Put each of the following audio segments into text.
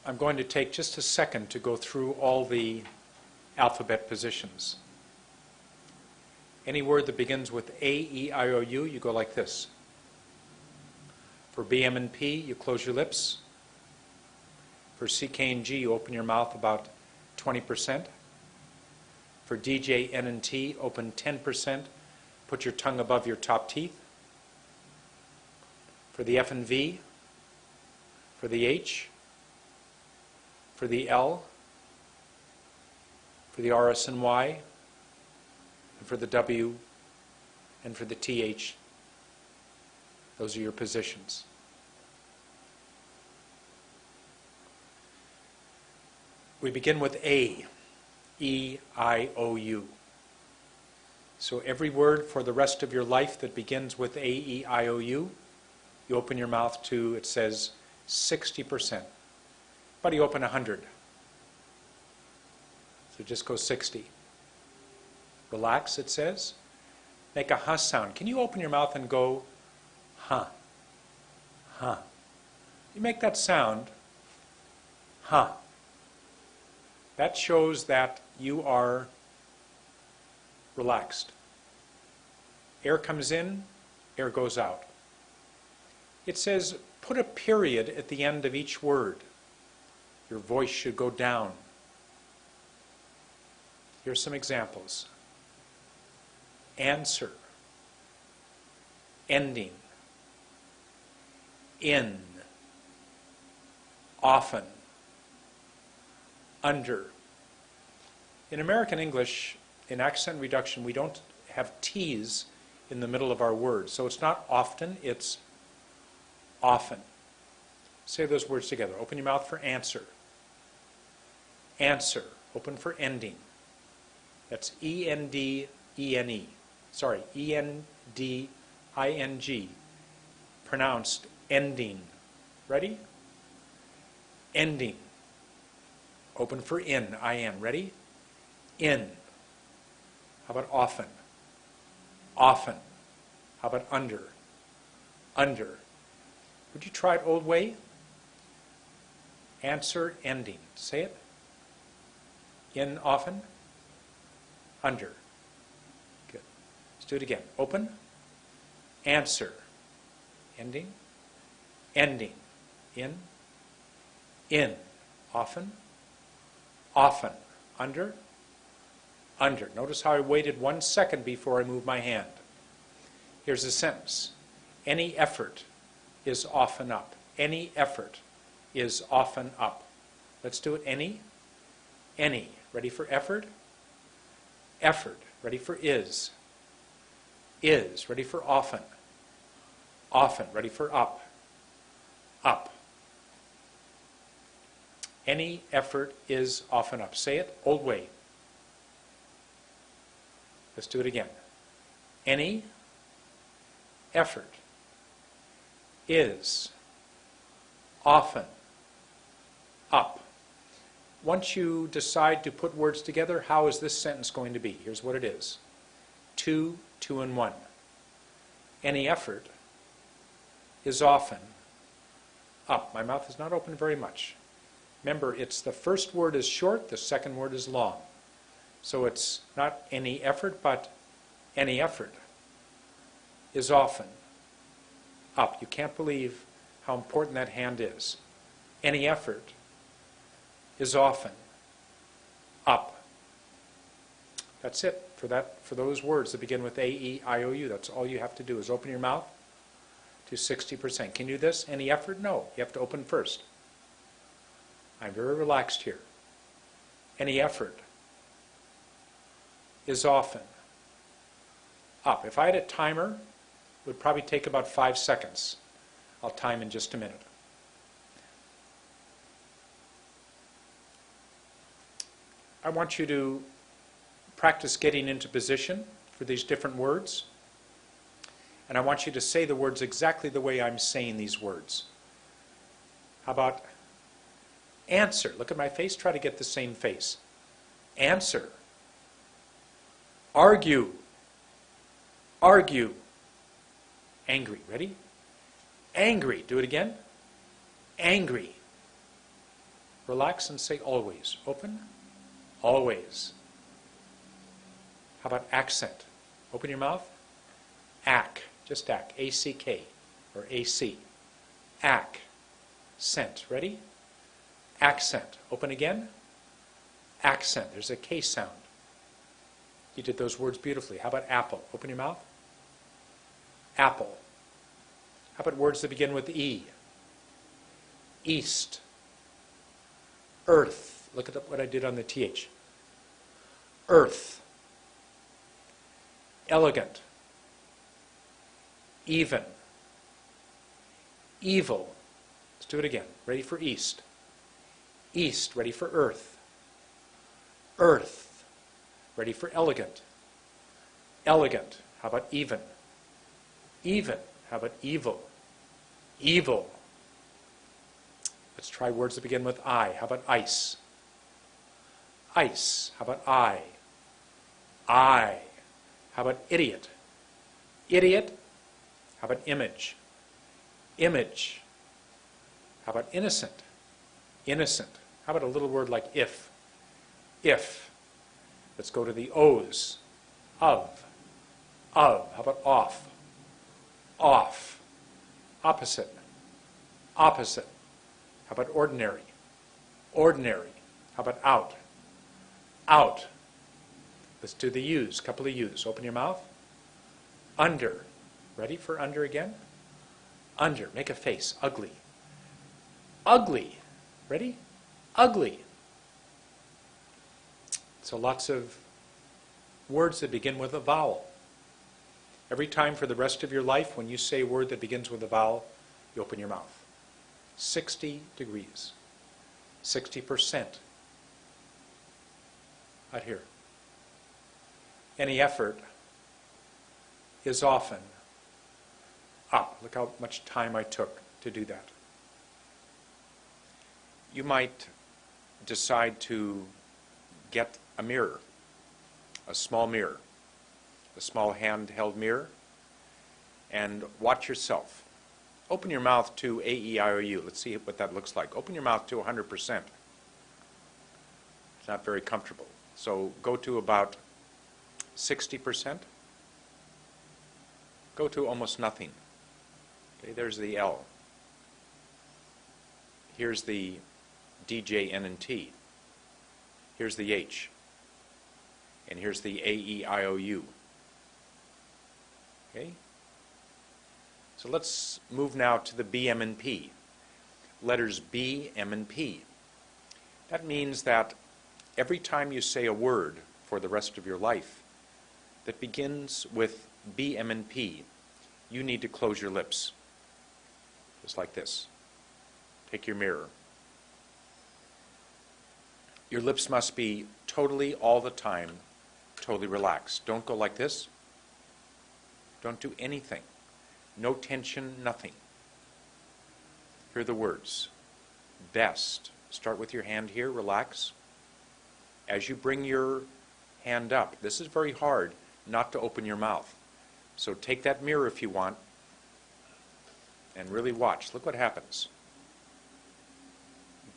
I'm going to take just a second to go through all the alphabet positions. Any word that begins with A, E, I, O, U, you go like this. For B, M, and P, you close your lips. For C, K, and G, you open your mouth about 20%. For D, J, N, and T, open 10%. Put your tongue above your top teeth. For the F and V, for the H, for the L, for the R, S, and Y, and for the W, and for the TH. Those are your positions. We begin with A, E, I, O, U. So every word for the rest of your life that begins with A, E, I, O, U, you open your mouth to, it says, 60%. But you open 100. So just go 60. Relax, it says. Make a huh sound. Can you open your mouth and go, huh, huh? You make that sound, huh. That shows that you are relaxed. Air comes in, air goes out. It says, put a period at the end of each word. Your voice should go down. Here's some examples. Answer. Ending. In. Often. Under. In American English, in accent reduction, we don't have T's in the middle of our words. So it's not often, it's often. Say those words together. Open your mouth for answer. Answer. Open for ending. That's E-N-D-E-N-E. Sorry, E-N-D-I-N-G. Pronounced ending. Ready? Ending. Open for in, I-N. Ready? In. How about often? Often. How about under? Under. Would you try it old way? Answer, ending. Say it. In, often. Under. Good. Let's do it again. Open. Answer. Ending. Ending. In. In. Often. Often. Under. Under. Notice how I waited 1 second before I moved my hand. Here's a sentence. Any effort is often up. Any effort is often up. Let's do it. Any. Any. Ready for effort? Effort. Ready for is. Is. Ready for often. Often. Ready for up. Up. Any effort is often up. Say it. Old way. Let's do it again. Any effort is often up. Once you decide to put words together, how is this sentence going to be? Here's what it is. 2, 2, and 1. Any effort is often up. My mouth is not open very much. Remember, it's the first word is short, the second word is long. So it's not any effort, but any effort is often up. You can't believe how important that hand is. Any effort is often up. That's it for those words that begin with A, E, I, O, U. That's all you have to do is open your mouth to 60%. Can you do this? Any effort? No. You have to open first. I'm very relaxed here. Any effort is often up. If I had a timer, it would probably take about 5 seconds. I'll time in just a minute. I want you to practice getting into position for these different words. And I want you to say the words exactly the way I'm saying these words. How about answer? Look at my face. Try to get the same face. Answer. Argue. Argue. Angry. Ready? Angry. Do it again. Angry. Relax and say always. Open. Always. How about accent? Open your mouth. Ack. Just ack. A-C-K. Or A-C. Ack. Scent. Ready? Accent. Open again. Accent. There's a K sound. You did those words beautifully. How about apple? Open your mouth. Apple. How about words that begin with E? East. Earth. Look at what I did on the TH. Earth. Elegant. Even. Evil. Let's do it again. Ready for east. East. Ready for earth. Earth. Ready for elegant. Elegant. How about even? Even. How about evil? Evil. Let's try words that begin with I. How about ice? Ice. How about I? I. How about idiot? Idiot. How about image? Image. How about innocent? Innocent. How about a little word like if? If. Let's go to the O's. Of. Of. How about off? Off. Opposite. Opposite. How about ordinary? Ordinary. How about out? Out. Let's do the U's. Couple of U's. Open your mouth. Under. Ready for under again? Under. Make a face. Ugly. Ugly. Ready? Ugly. So lots of words that begin with a vowel. Every time for the rest of your life, when you say a word that begins with a vowel, you open your mouth. 60 degrees. 60%. Out here. Any effort is often up. Look how much time I took to do that. You might decide to get a mirror, a small mirror, a small handheld mirror, and watch yourself. Open your mouth to A-E-I-O-U. Let's see what that looks like. Open your mouth to 100%. It's not very comfortable. So go to about 60%. Go to almost nothing. Okay, there's the L. Here's the D, J, N, and T. Here's the H. And here's the A-E-I-O-U. Okay? So let's move now to the B, M, and P. Letters B, M, and P. That means that every time you say a word for the rest of your life that begins with B, M, and P, you need to close your lips. Just like this. Take your mirror. Your lips must be totally, all the time, totally relaxed. Don't go like this. Don't do anything. No tension, nothing. Here are the words. Best. Start with your hand here, relax. As you bring your hand up, this is very hard not to open your mouth. So take that mirror if you want and really watch. Look what happens.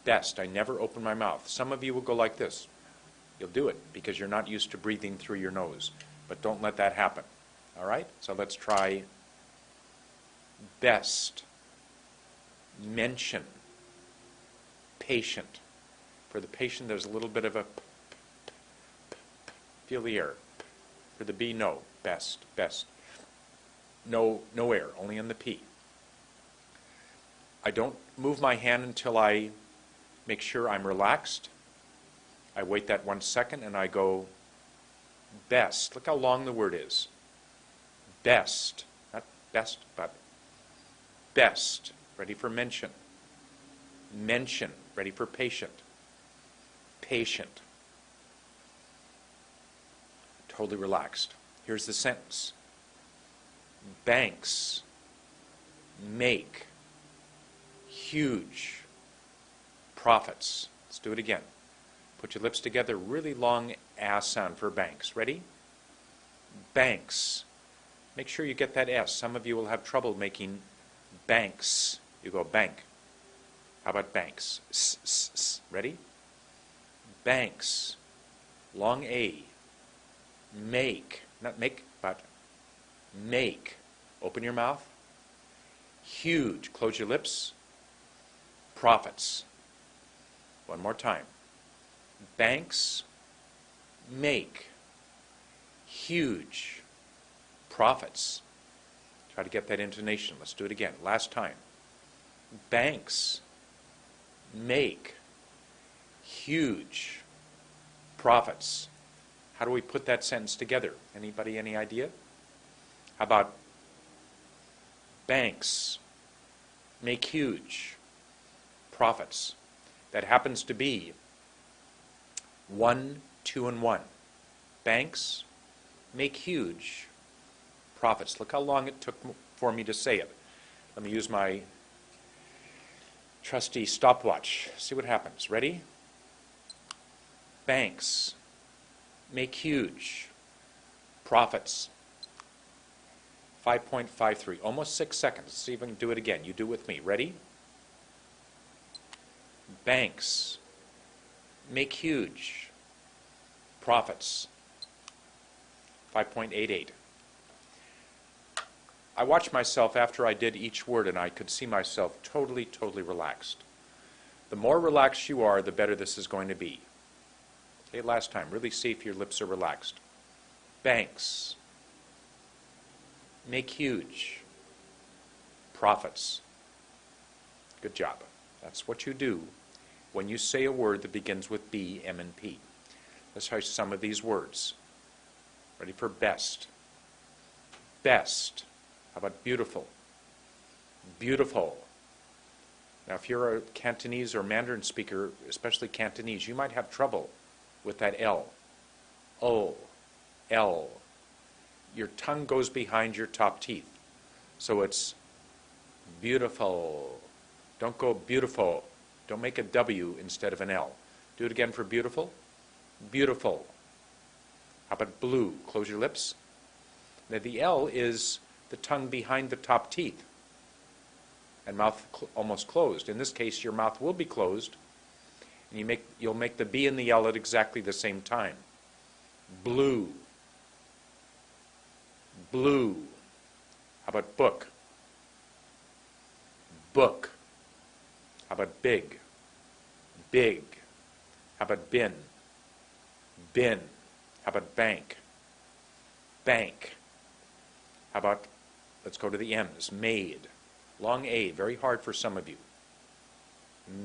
Best. I never open my mouth. Some of you will go like this. You'll do it because you're not used to breathing through your nose. But don't let that happen. All right? So let's try best. Mention. Patient. For the patient, there's a little bit of a feel the air. For the B, no. Best. Best. No air, only in the P. I don't move my hand until I make sure I'm relaxed. I wait that 1 second and I go best. Look how long the word is. Best. Not best, but best. Ready for mention. Mention. Ready for patient. Patient. Totally relaxed. Here's the sentence. Banks make huge profits. Let's do it again. Put your lips together, really long ass sound for banks. Ready? Banks. Make sure you get that S. Some of you will have trouble making banks. You go bank. How about banks? S, s, s. Ready? Banks. Long A. Make. Not make, but make. Open your mouth. Huge. Close your lips. Profits. One more time. Banks make huge profits. Try to get that intonation. Let's do it again. Last time. Banks make huge profits. How do we put that sentence together? Anybody, any idea? How about banks make huge profits? That happens to be 1, 2, and 1. Banks make huge profits. Look how long it took for me to say it. Let me use my trusty stopwatch. See what happens. Ready? Banks make huge profits. 5.53, almost 6 seconds. Let's see if I can do it again. You do it with me. Ready? Banks make huge profits. 5.88. I watched myself after I did each word, and I could see myself totally, totally relaxed. The more relaxed you are, the better this is going to be. Okay, last time. Really see if your lips are relaxed. Banks make huge profits. Good job. That's what you do when you say a word that begins with B, M, and P. Let's try some of these words. Ready for best? Best. How about beautiful? Beautiful. Now, if you're a Cantonese or Mandarin speaker, especially Cantonese, you might have trouble with that L. O, L. Your tongue goes behind your top teeth. So it's beautiful. Don't go beautiful. Don't make a W instead of an L. Do it again for beautiful. Beautiful. How about blue? Close your lips. Now the L is the tongue behind the top teeth and mouth almost closed. In this case, your mouth will be closed, and you'll make the B and the L at exactly the same time. Blue. Blue. How about book? Book. How about big? Big. How about bin? Bin. How about bank? Bank. How about, let's go to the M's, made. Long A, very hard for some of you.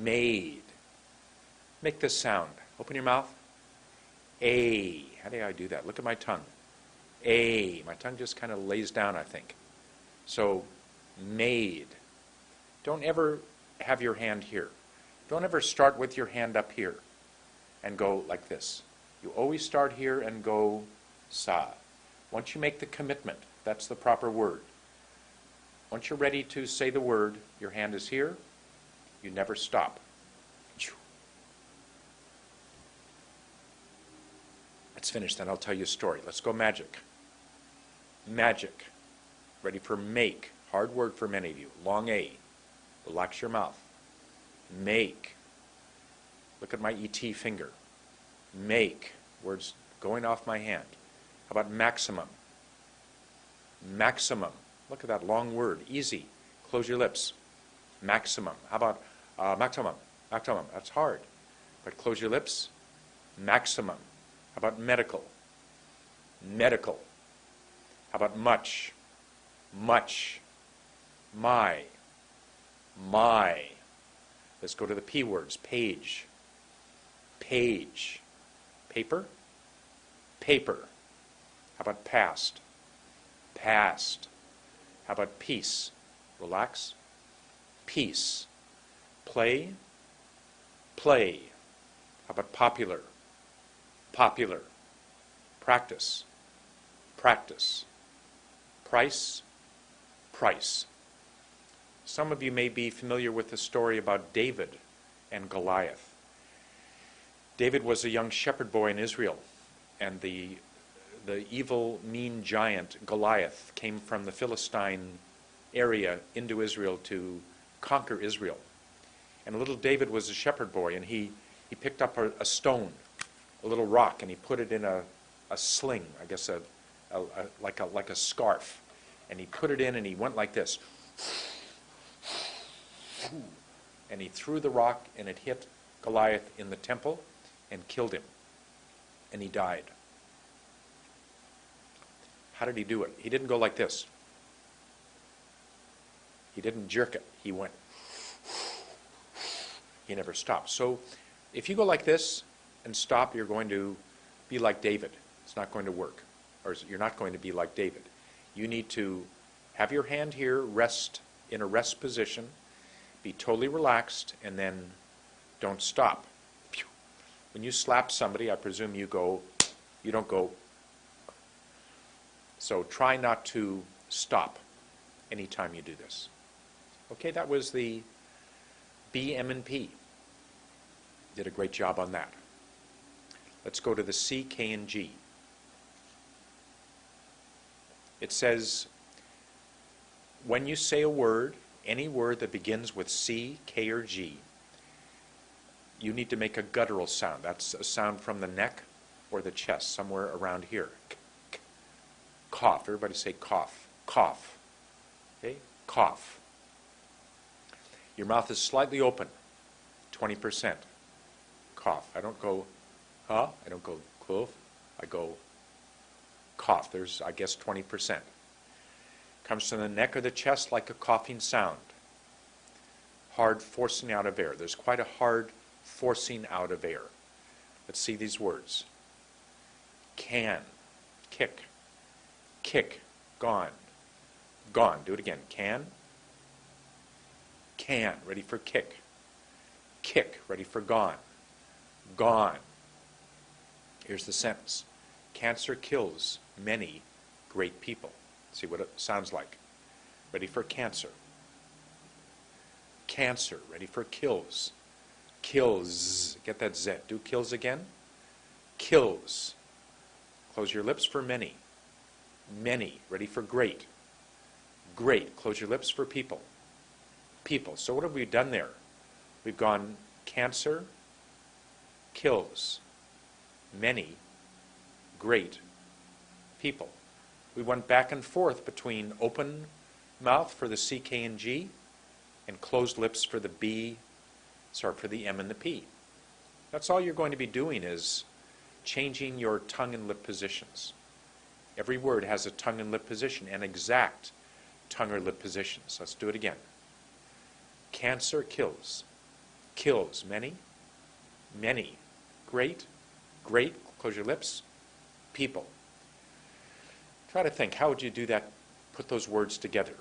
Made. Make this sound. Open your mouth. A. How do I do that? Look at my tongue. A. My tongue just kind of lays down, I think. So, made. Don't ever have your hand here. Don't ever start with your hand up here and go like this. You always start here and go sa. Once you make the commitment, that's the proper word. Once you're ready to say the word, your hand is here. You never stop. Let's finish, then I'll tell you a story. Let's go magic. Magic. Ready for make. Hard word for many of you. Long A. Relax your mouth. Make. Look at my ET finger. Make. Words going off my hand. How about maximum? Maximum. Look at that long word. Easy. Close your lips. Maximum. How about maximum? Maximum. That's hard. But close your lips. Maximum. How about medical? Medical. How about much? Much. My. My. Let's go to the P words. Page. Page. Paper. Paper. How about past? Past. How about peace? Relax. Peace. Play. Play. How about popular? Popular. Practice. Practice. Price. Price. Some of you may be familiar with the story about David and Goliath. David was a young shepherd boy in Israel, and the evil, mean giant Goliath came from the Philistine area into Israel to conquer Israel. And little David was a shepherd boy, and he picked up a stone, a little rock, and he put it in a sling, I guess like a scarf. And he put it in, and he went like this. And he threw the rock, and it hit Goliath in the temple and killed him. And he died. How did he do it? He didn't go like this. He didn't jerk it. He went. He never stopped. So if you go like this and stop, you're going to be like David. It's not going to work. Or you're not going to be like David. You need to have your hand here, rest in a rest position, be totally relaxed, and then don't stop. When you slap somebody, I presume you don't go. So try not to stop anytime you do this. Okay, that was the B, M, and P. Did a great job on that. Let's go to the C, K, and G. It says, when you say a word, any word that begins with C, K, or G, you need to make a guttural sound. That's a sound from the neck or the chest, somewhere around here. Cough. Everybody say cough. Cough. Okay? Cough. Your mouth is slightly open. 20%. Cough. I don't go, huh? I don't go, clove. I go, cough. There's, I guess, 20%. Comes from the neck or the chest like a coughing sound. Hard forcing out of air. There's quite a hard forcing out of air. Let's see these words. Can. Kick. Kick. Gone. Gone. Do it again. Can. Can. Ready for kick. Kick. Ready for gone. Gone. Here's the sentence. Cancer kills many great people. See what it sounds like. Ready for cancer. Cancer. Ready for kills. Kills. Get that Z. Do kills again. Kills. Close your lips for many. Many. Ready for great. Great. Close your lips for people. People. So what have we done there? We've gone cancer, kills, many, great people. We went back and forth between open mouth for the C, K, and G and closed lips for the for the M and the P. That's all you're going to be doing is changing your tongue and lip positions. Every word has a tongue and lip position and exact tongue or lip positions. Let's do it again. Cancer kills. Kills many. Many. Great. Great. Close your lips. People. Try to think, how would you do that? Put those words together.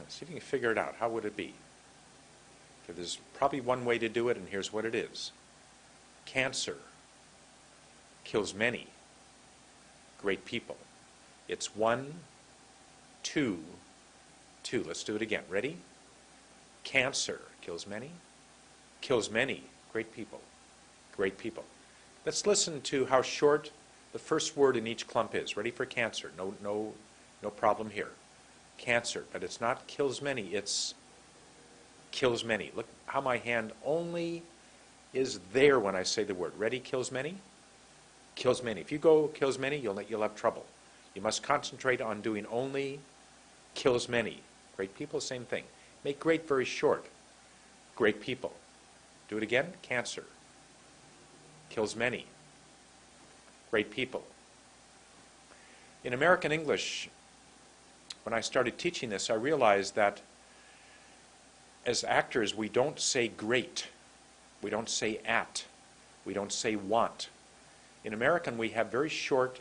See if you can figure it out. How would it be? Okay, there's probably one way to do it, and here's what it is. Cancer kills many great people. It's 1, 2, 2. Let's do it again. Ready? Cancer kills many great people. Great people. Let's listen to how short the first word in each clump is. Ready for cancer? No problem here. Cancer, but it's not kills many, it's kills many. Look how my hand only is there when I say the word. Ready? Kills many? Kills many. If you go kills many, you'll have trouble. You must concentrate on doing only kills many. Great people, same thing. Make great very short. Great people. Do it again. Cancer. Kills many. Great people. In American English, when I started teaching this, I realized that as actors, we don't say great. We don't say at. We don't say want. In American, we have very short,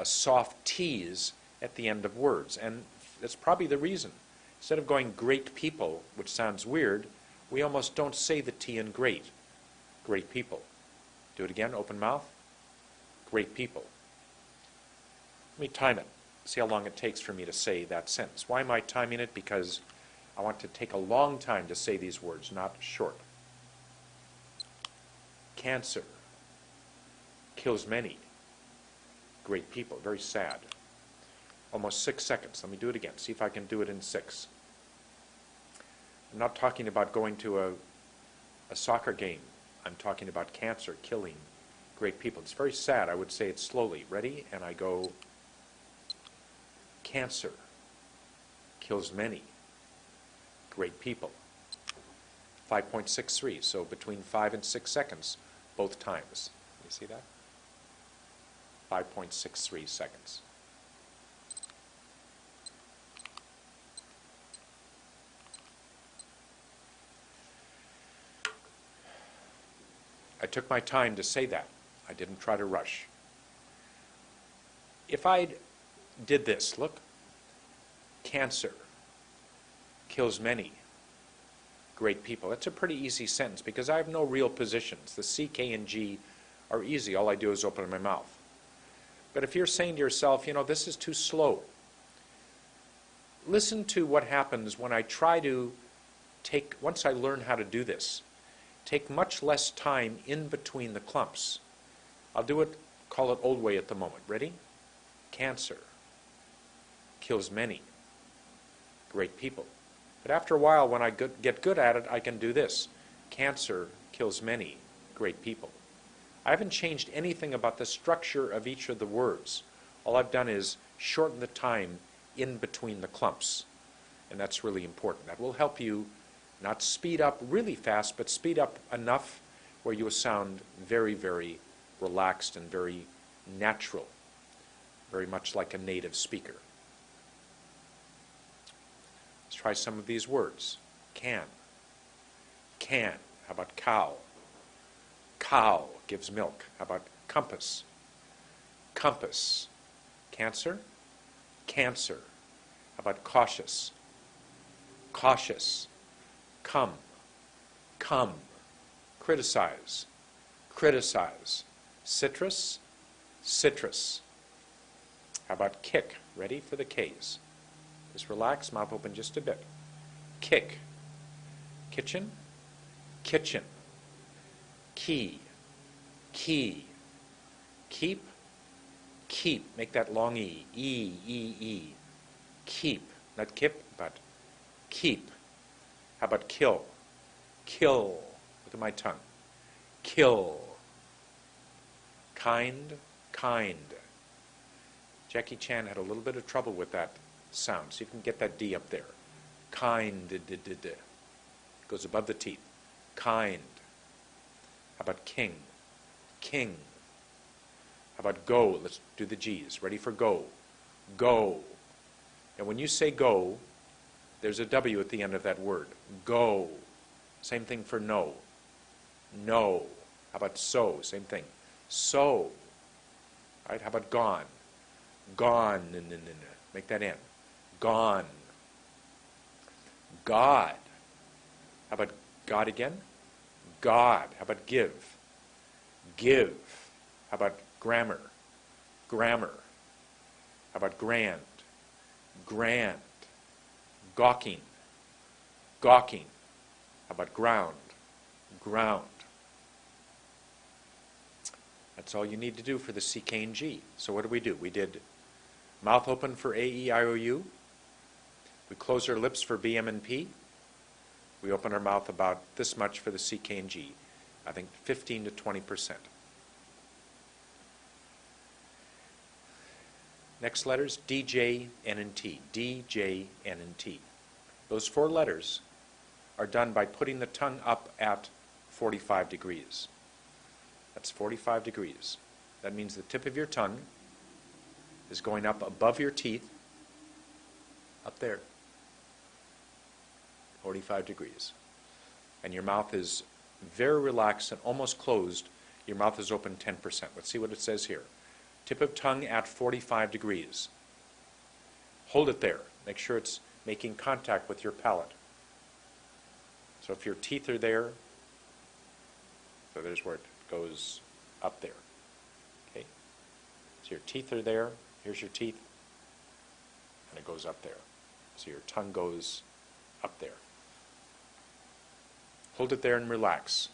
soft T's at the end of words, and that's probably the reason. Instead of going great people, which sounds weird, we almost don't say the T in great. Great people. Do it again, open mouth. Great people. Let me time it. See how long it takes for me to say that sentence. Why am I timing it? Because I want to take a long time to say these words, not short. Cancer kills many great people. Very sad. Almost 6 seconds. Let me do it again. See if I can do it in 6. I'm not talking about going to a soccer game. I'm talking about cancer killing great people. It's very sad. I would say it slowly. Ready? And I go, cancer kills many great people. 5.63, so between 5 and 6 seconds, both times. You see that? 5.63 seconds. I took my time to say that. I didn't try to rush. If I did this, look, cancer kills many great people. That's a pretty easy sentence because I have no real positions. The C, K, and G are easy. All I do is open my mouth. But if you're saying to yourself, you know, this is too slow, listen to what happens when I try to take, once I learn how to do this, take much less time in between the clumps. I'll do it, call it old way at the moment. Ready? Cancer kills many great people. But after a while, when I get good at it, I can do this. Cancer kills many great people. I haven't changed anything about the structure of each of the words. All I've done is shorten the time in between the clumps. And that's really important. That will help you not speed up really fast, but speed up enough where you will sound very, very relaxed and very natural, very much like a native speaker. Let's try some of these words. Can. Can. How about cow? Cow gives milk. How about compass? Compass. Cancer? Cancer. How about cautious? Cautious. Come. Come. Criticize. Criticize. Citrus. Citrus. How about kick? Ready for the K's. Just relax, mouth open just a bit. Kick. Kitchen. Kitchen. Key. Key. Keep. Keep. Make that long E. E, E, E. Keep. Not kip, but keep. How about kill? Kill. Look at my tongue. Kill. Kind. Kind. Jackie Chan had a little bit of trouble with that sound. See if you can get that D up there. Kind. Goes above the teeth. Kind. How about king? King. How about go? Let's do the G's. Ready for go? Go. And when you say go, there's a W at the end of that word. Go. Same thing for no. No. How about so? Same thing. So. Right? How about gone? Gone. Make that N. Gone. God. How about God again? God. How about give? Give. How about grammar? Grammar. How about grand? Grand. Gawking. Gawking. How about ground? Ground. That's all you need to do for the C, K, and G. So what did? We did mouth open for A, E, I, O, U. We close our lips for B, M, and P. We open our mouth about this much for the C, K, and G. I think 15 to 20%. Next letters, D, J, N, and T. D, J, N, and T. Those 4 letters are done by putting the tongue up at 45 degrees. That's 45 degrees. That means the tip of your tongue is going up above your teeth, up there, 45 degrees. And your mouth is very relaxed and almost closed. Your mouth is open 10%. Let's see what it says here. Tip of tongue at 45 degrees. Hold it there. Make sure it's making contact with your palate. So if your teeth are there, so there's where it goes up there. Okay? So your teeth are there. Here's your teeth. And it goes up there. So your tongue goes up there. Hold it there and relax.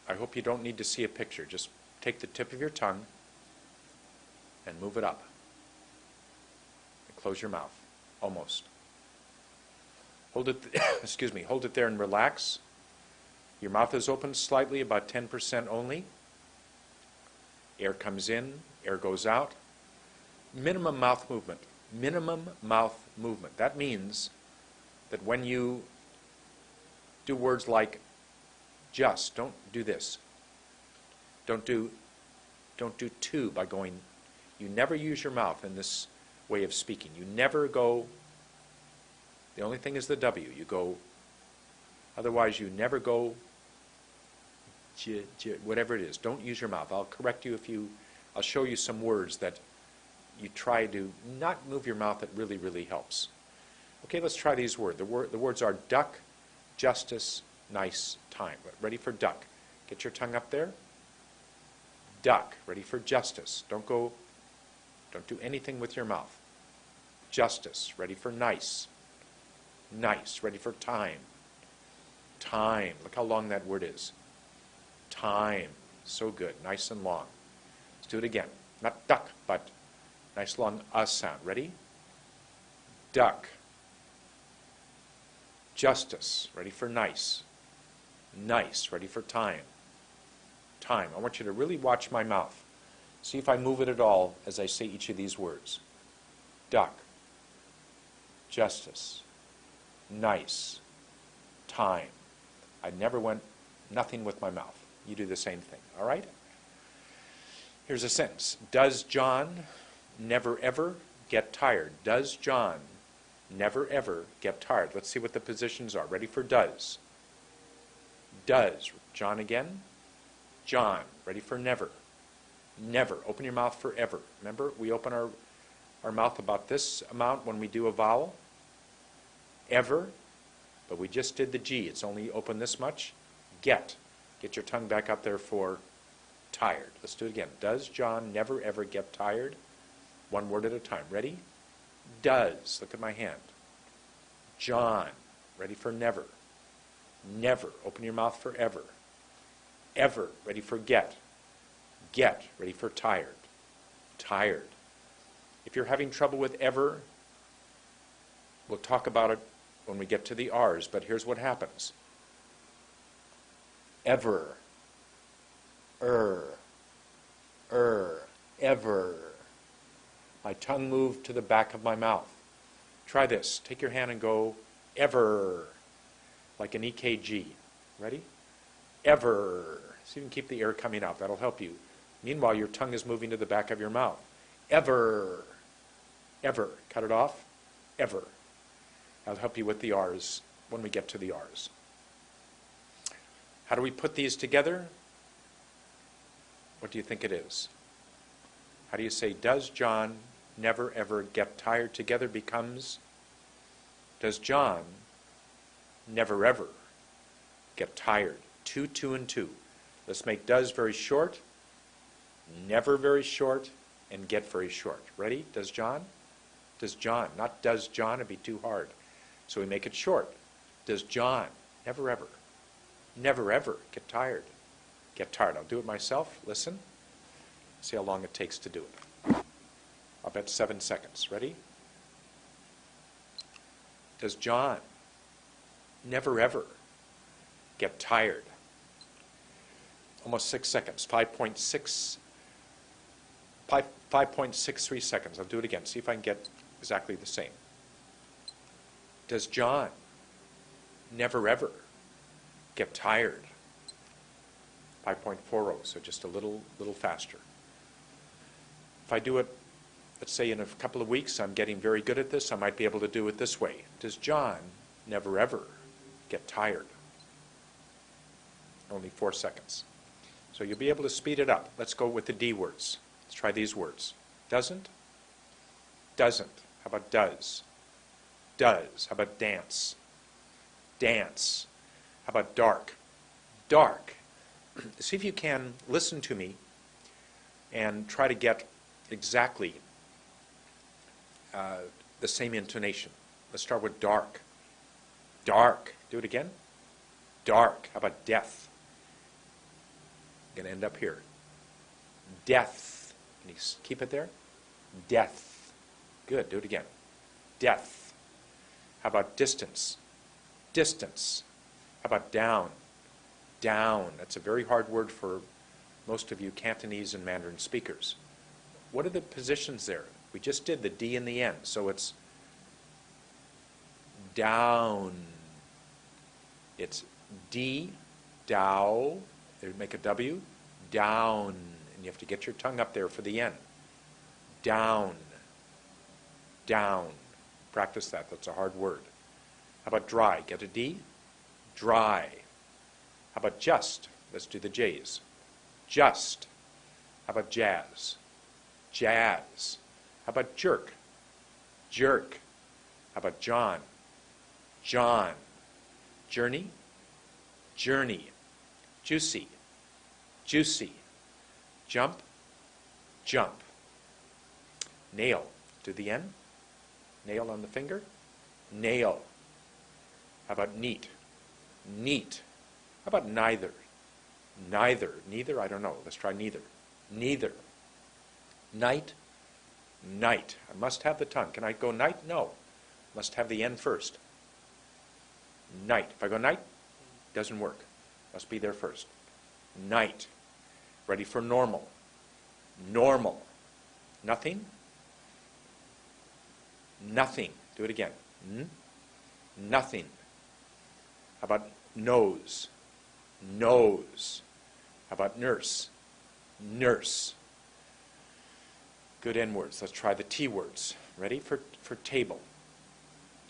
I hope you don't need to see a picture. Just take the tip of your tongue and move it up. close your mouth. Almost. Hold it, excuse me, hold it there and relax. Your mouth is open slightly, about 10% only. Air comes in, air goes out. Minimum mouth movement. Minimum mouth movement. That means that when you do words like just, don't do this. Don't do to by going. You never use your mouth in this way of speaking. You never go, the only thing is the W. You go, otherwise you never go, whatever it is. Don't use your mouth. I'll correct you if you, I'll show you some words that you try to not move your mouth. That really, really helps. Okay, let's try these words. The words are duck, justice, nice, time. Ready for duck. Get your tongue up there. Duck. Ready for justice. Don't do anything with your mouth. Justice. Ready for nice. Nice. Ready for time. Time. Look how long that word is. Time. So good. Nice and long. Let's do it again. Not duck, but nice long sound. Ready? Duck. Justice. Ready for nice. Nice. Ready for time. Time. I want you to really watch my mouth. See if I move it at all as I say each of these words. Duck. Justice. Nice. Time. I never went nothing with my mouth. You do the same thing, all right? Here's a sentence. Does John never ever get tired? Does John never ever get tired? Let's see what the positions are. Ready for does. Does. John again. John. Ready for never. Never. Open your mouth for ever. Remember, we open our mouth about this amount when we do a vowel. Ever. But we just did the G. It's only open this much. Get. Get your tongue back up there for tired. Let's do it again. Does John never ever get tired? One word at a time. Ready? Does. Look at my hand. John. Ready for never. Never. Open your mouth for ever. Ever. Ready for get. Get. Ready for tired. Tired. If you're having trouble with ever, we'll talk about it when we get to the R's, but here's what happens. Ever. Ever. My tongue moved to the back of my mouth. Try this. Take your hand and go ever, like an EKG. Ready? Ever. So you can keep the air coming out. That'll help you. Meanwhile, your tongue is moving to the back of your mouth. Ever. Ever. Cut it off. Ever. I'll help you with the R's when we get to the R's. How do we put these together? What do you think it is? How do you say, does John never ever get tired? Together becomes, does John never ever get tired? 2, 2, and 2. Let's make does very short, never very short, and get very short. Ready? Does John? Does John. Not does John. It'd be too hard. So we make it short. Does John never ever, never ever get tired? Get tired. I'll do it myself. Listen. See how long it takes to do it. I'll bet 7 seconds. Ready? Does John never ever get tired? Almost 6 seconds. 5.63 seconds. I'll do it again. See if I can get exactly the same. Does John never ever get tired? 5.40, so just a little faster. If I do it, let's say in a couple of weeks, I'm getting very good at this, I might be able to do it this way. Does John never ever get tired? Only 4 seconds. So you'll be able to speed it up. Let's go with the D words. Let's try these words. Doesn't? Doesn't. How about does? Does. How about dance? Dance. How about dark? Dark. See if you can listen to me and try to get exactly the same intonation. Let's start with dark. Dark. Do it again. Dark. How about death? I'm going to end up here. Death. Can you keep it there? Death. Good. Do it again. Death. How about distance? Distance. How about down? Down. That's a very hard word for most of you Cantonese and Mandarin speakers. What are the positions there? We just did the D and the N, so it's down. It's D, dow, make a W, down. And you have to get your tongue up there for the N. Down. Down. Practice that. That's a hard word. How about dry? Get a D? Dry. How about just? Let's do the J's. Just. How about jazz? Jazz. How about jerk? Jerk. How about John? John. Journey? Journey. Juicy? Juicy. Jump? Jump. Nail. Do the N? Nail on the finger? Nail. How about neat? Neat. How about neither? Neither. Neither? I don't know. Let's try neither. Neither. Night? Night. I must have the tongue. Can I go night? No. Must have the N first. Night. If I go night, doesn't work. Must be there first. Night. Ready for normal. Normal. Nothing? Nothing. Do it again. Nothing. How about nose? Nose. How about nurse? Nurse. Good N words. Let's try the T words. Ready for table?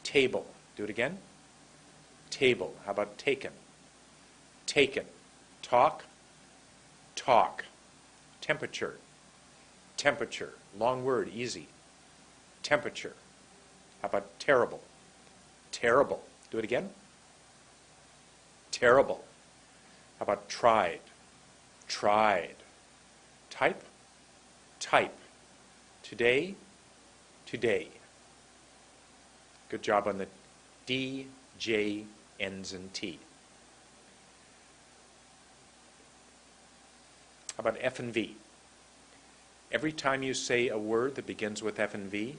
Table. Do it again. Table. How about taken? Taken. Talk? Talk. Temperature. Temperature. Long word, easy. Temperature. How about terrible? Terrible. Do it again. Terrible. How about tried? Tried. Type? Type. Today? Today. Good job on the D, J, N's, and T. How about F and V? Every time you say a word that begins with F and V,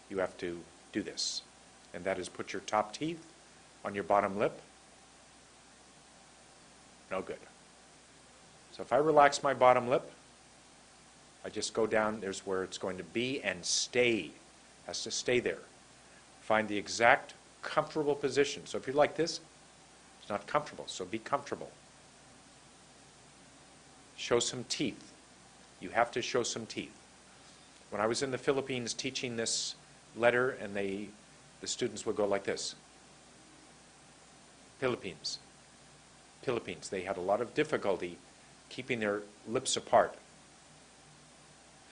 you have to do this. And that is put your top teeth on your bottom lip. No good. So if I relax my bottom lip, I just go down, there's where it's going to be, and stay. It has to stay there. Find the exact comfortable position. So if you're like this, it's not comfortable, so be comfortable. Show some teeth. You have to show some teeth. When I was in the Philippines teaching this letter, and the students would go like this. Philippines. Philippines. They had a lot of difficulty keeping their lips apart.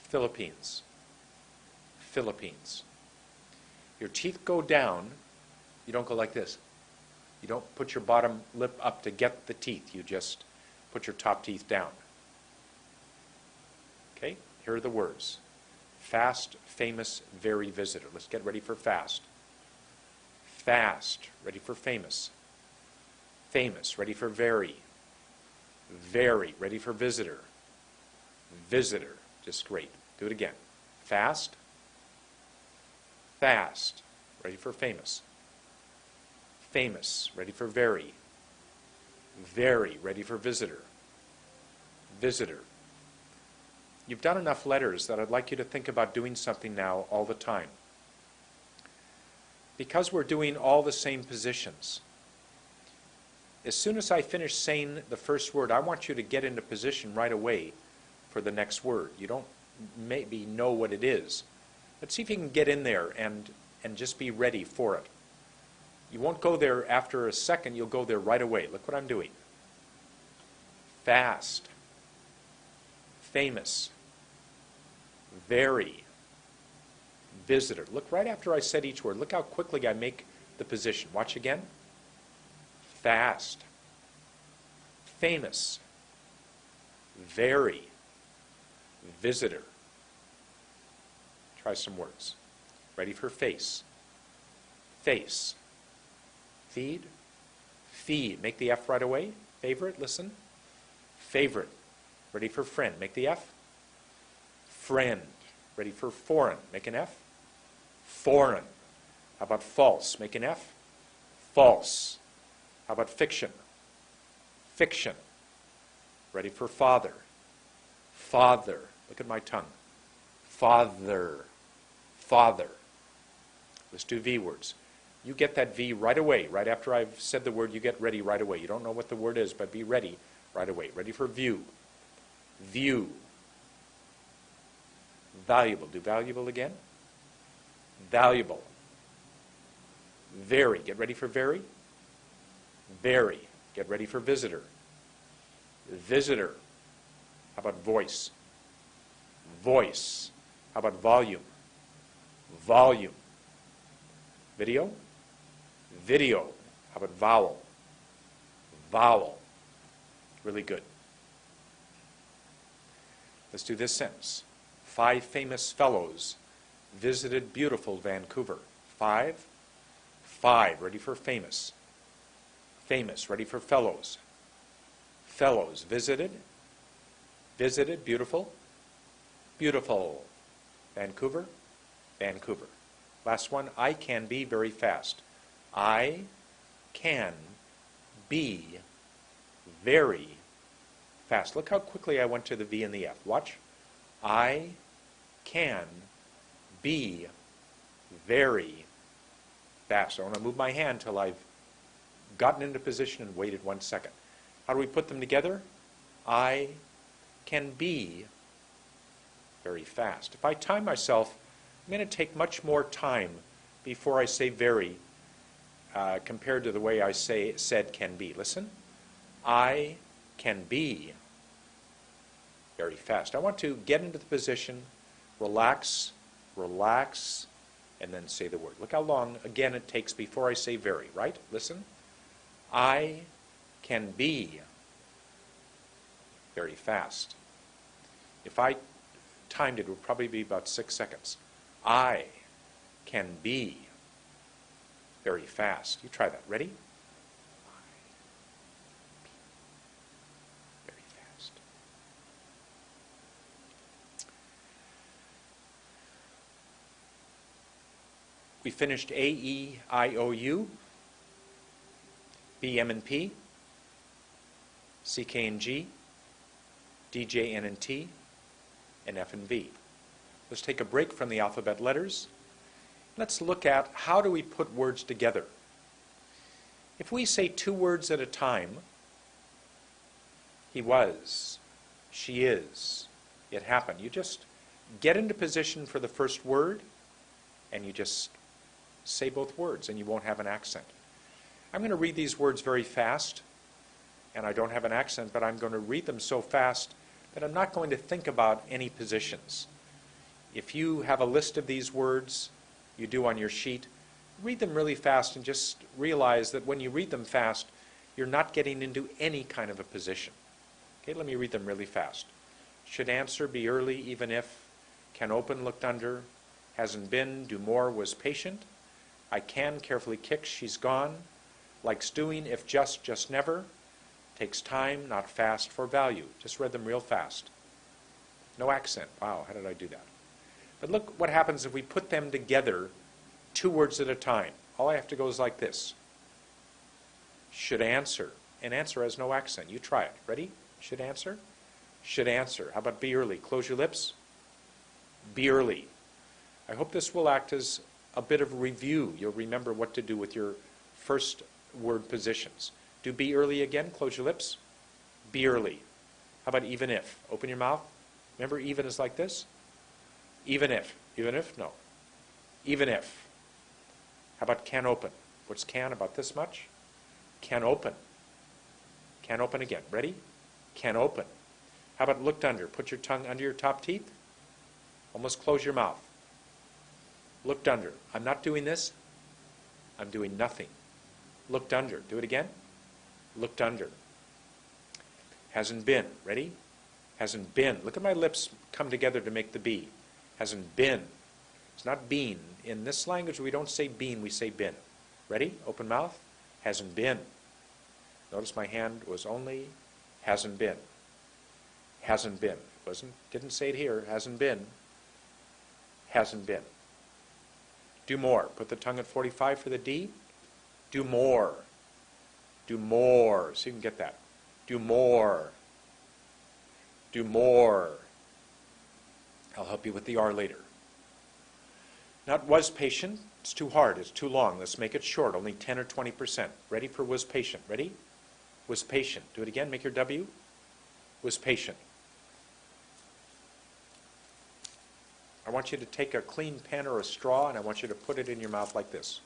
Philippines. Philippines. Your teeth go down. You don't go like this. You don't put your bottom lip up to get the teeth. You just put your top teeth down. Okay? Here are the words. Fast, famous, very, visitor. Let's get ready for fast. Fast, ready for famous. Famous, ready for very. Very, ready for visitor. Visitor, just great. Do it again. Fast. Fast, ready for famous. Famous, ready for very. Very, ready for visitor. Visitor. You've done enough letters that I'd like you to think about doing something now all the time. Because we're doing all the same positions, as soon as I finish saying the first word, I want you to get into position right away for the next word. You don't maybe know what it is. Let's see if you can get in there and just be ready for it. You won't go there after a second, you'll go there right away. Look what I'm doing. Fast. Famous. Very. Visitor. Look right after I said each word. Look how quickly I make the position. Watch again. Fast. Famous. Very. Visitor. Try some words. Ready for face. Face. Feed. Feed. Make the F right away. Favorite. Listen. Favorite. Ready for friend. Make the F. Friend. Ready for foreign. Make an F. Foreign. How about false? Make an F. False. How about fiction? Fiction. Ready for father. Father. Look at my tongue. Father. Father. Let's do V words. You get that V right away. Right after I've said the word, you get ready right away. You don't know what the word is, but be ready right away. Ready for view. View. Valuable. Do valuable again. Valuable. Very. Get ready for very. Very. Get ready for visitor. Visitor. How about voice? Voice. How about volume? Volume. Video? Video. How about vowel? Vowel. Really good. Let's do this sentence. 5 famous fellows visited beautiful Vancouver. 5. 5. Ready for famous. Famous. Ready for fellows. Fellows. Visited. Visited. Beautiful. Beautiful. Vancouver. Vancouver. Last one. I can be very fast. I can be very fast. Look how quickly I went to the V and the F. Watch. I can be very fast. I want to move my hand till I've gotten into position and waited 1 second. How do we put them together? I can be very fast. If I time myself, I'm going to take much more time before I say very compared to the way I said can be. Listen. I can be very fast. I want to get into the position, relax, relax, and then say the word. Look how long, again, it takes before I say very, right? Listen. I can be very fast. If I timed it, it would probably be about 6 seconds. I can be very fast. You try that. Ready? Very fast. We finished A, E, I, O, U, B, M, and P, C, K, and G, D, J, N, and T, and F and V. Let's take a break from the alphabet letters. Let's look at how do we put words together. If we say 2 words at a time, he was, she is, it happened. You just get into position for the first word and you just say both words and you won't have an accent. I'm going to read these words very fast, and I don't have an accent, but I'm going to read them so fast that I'm not going to think about any positions. If you have a list of these words, you do on your sheet, read them really fast and just realize that when you read them fast, you're not getting into any kind of a position. Okay, let me read them really fast. Should answer, be early, even if, can open, looked under, hasn't been, do more, was patient, I can, carefully kick, she's gone, likes doing, if just never, takes time, not fast, for value. Just read them real fast. No accent. Wow, how did I do that? But look what happens if we put them together 2 words at a time. All I have to go is like this. Should answer. And answer has no accent. You try it. Ready? Should answer. Should answer. How about be early? Close your lips. Be early. I hope this will act as a bit of review. You'll remember what to do with your first word positions. Do be early again. Close your lips. Be early. How about even if? Open your mouth. Remember, even is like this. Even if. Even if? No. Even if. How about can open? What's can? About this much? Can open. Can open again. Ready? Can open. How about looked under? Put your tongue under your top teeth. Almost close your mouth. Looked under. I'm not doing this. I'm doing nothing. Looked under. Do it again. Looked under. Hasn't been. Ready? Hasn't been. Look at my lips come together to make the B. Hasn't been. It's not been. In this language, we don't say been, we say been. Ready? Open mouth. Hasn't been. Notice my hand was only hasn't been. Hasn't been. Didn't say it here. Hasn't been. Hasn't been. Do more. Put the tongue at 45 for the D. Do more. Do more. So you can get that. Do more. Do more. I'll help you with the R later. Not was patient. It's too hard. It's too long. Let's make it short. Only 10 or 20%. Ready for was patient. Ready? Was patient. Do it again. Make your W. Was patient. I want you to take a clean pen or a straw, and I want you to put it in your mouth like this.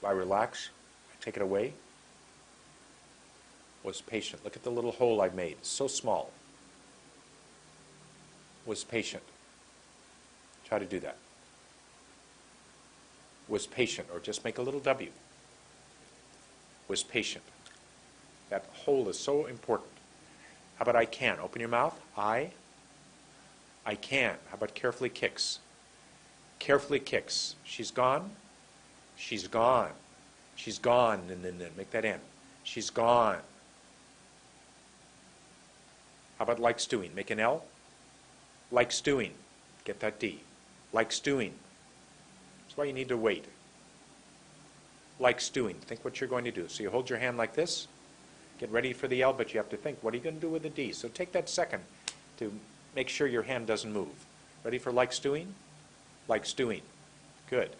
I relax. I take it away. Was patient. Look at the little hole I've made. It's so small. Was patient. Try to do that. Was patient, or just make a little W. Was patient. That hole is so important. How about I can? Open your mouth. I can. How about carefully kicks? Carefully kicks. She's gone. She's gone. She's gone. And then make that N. She's gone. How about likes doing? Make an L. Likes doing. Get that D. Likes doing. That's why you need to wait. Likes doing. Think what you're going to do. So you hold your hand like this. Get ready for the L, but you have to think, what are you going to do with the D? So take that second to make sure your hand doesn't move. Ready for likes doing? Likes doing. Good.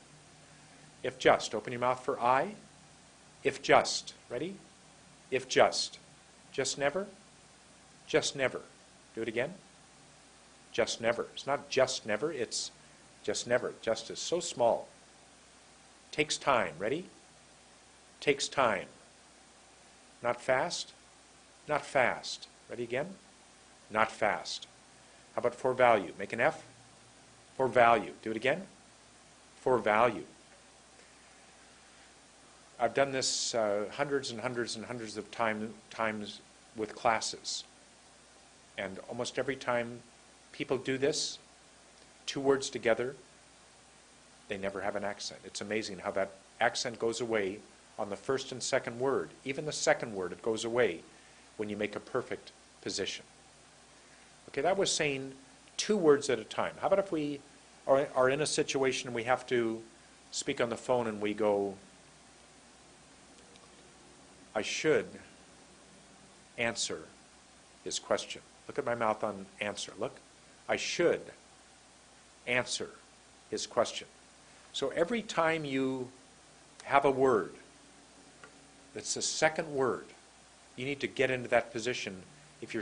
If just. Open your mouth for I. If just. Ready? If just. Just never? Just never. Do it again. Just never. It's not just never, it's just never. Just is so small. Takes time. Ready? Takes time. Not fast? Not fast. Ready again? Not fast. How about for value? Make an F. For value. Do it again. For value. I've done this hundreds and hundreds and hundreds of times with classes. And almost every time people do this, two words together, they never have an accent. It's amazing how that accent goes away on the first and second word. Even the second word, it goes away when you make a perfect position. Okay, that was saying two words at a time. How about if we are in a situation and we have to speak on the phone and we go, I should answer his question. Look at my mouth on answer. Look. I should answer his question. So every time you have a word that's the second word, you need to get into that position if you're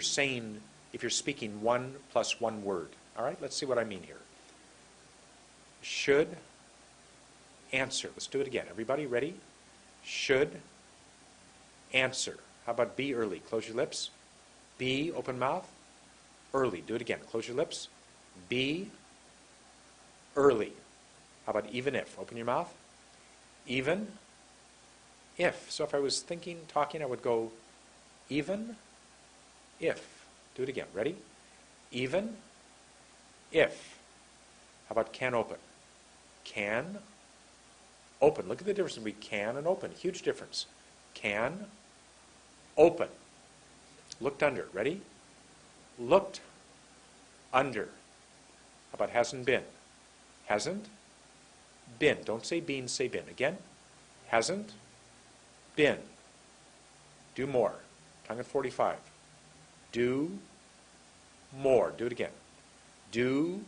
speaking one plus one word. All right, let's see what I mean here. Should answer. Let's do it again. Everybody ready? Should answer. How about be early? Close your lips. Be, open mouth. Early. Do it again. Close your lips. Be early. How about even if? Open your mouth. Even if. So if I was thinking, talking, I would go even if. Do it again. Ready? Even if. How about can open? Can open. Look at the difference between can and open. Huge difference. Can open. Looked under. Ready? Looked under. How about hasn't been? Hasn't been. Don't say been, say been. Again. Hasn't been. Do more. Tongue at 45. Do more. Do it again. Do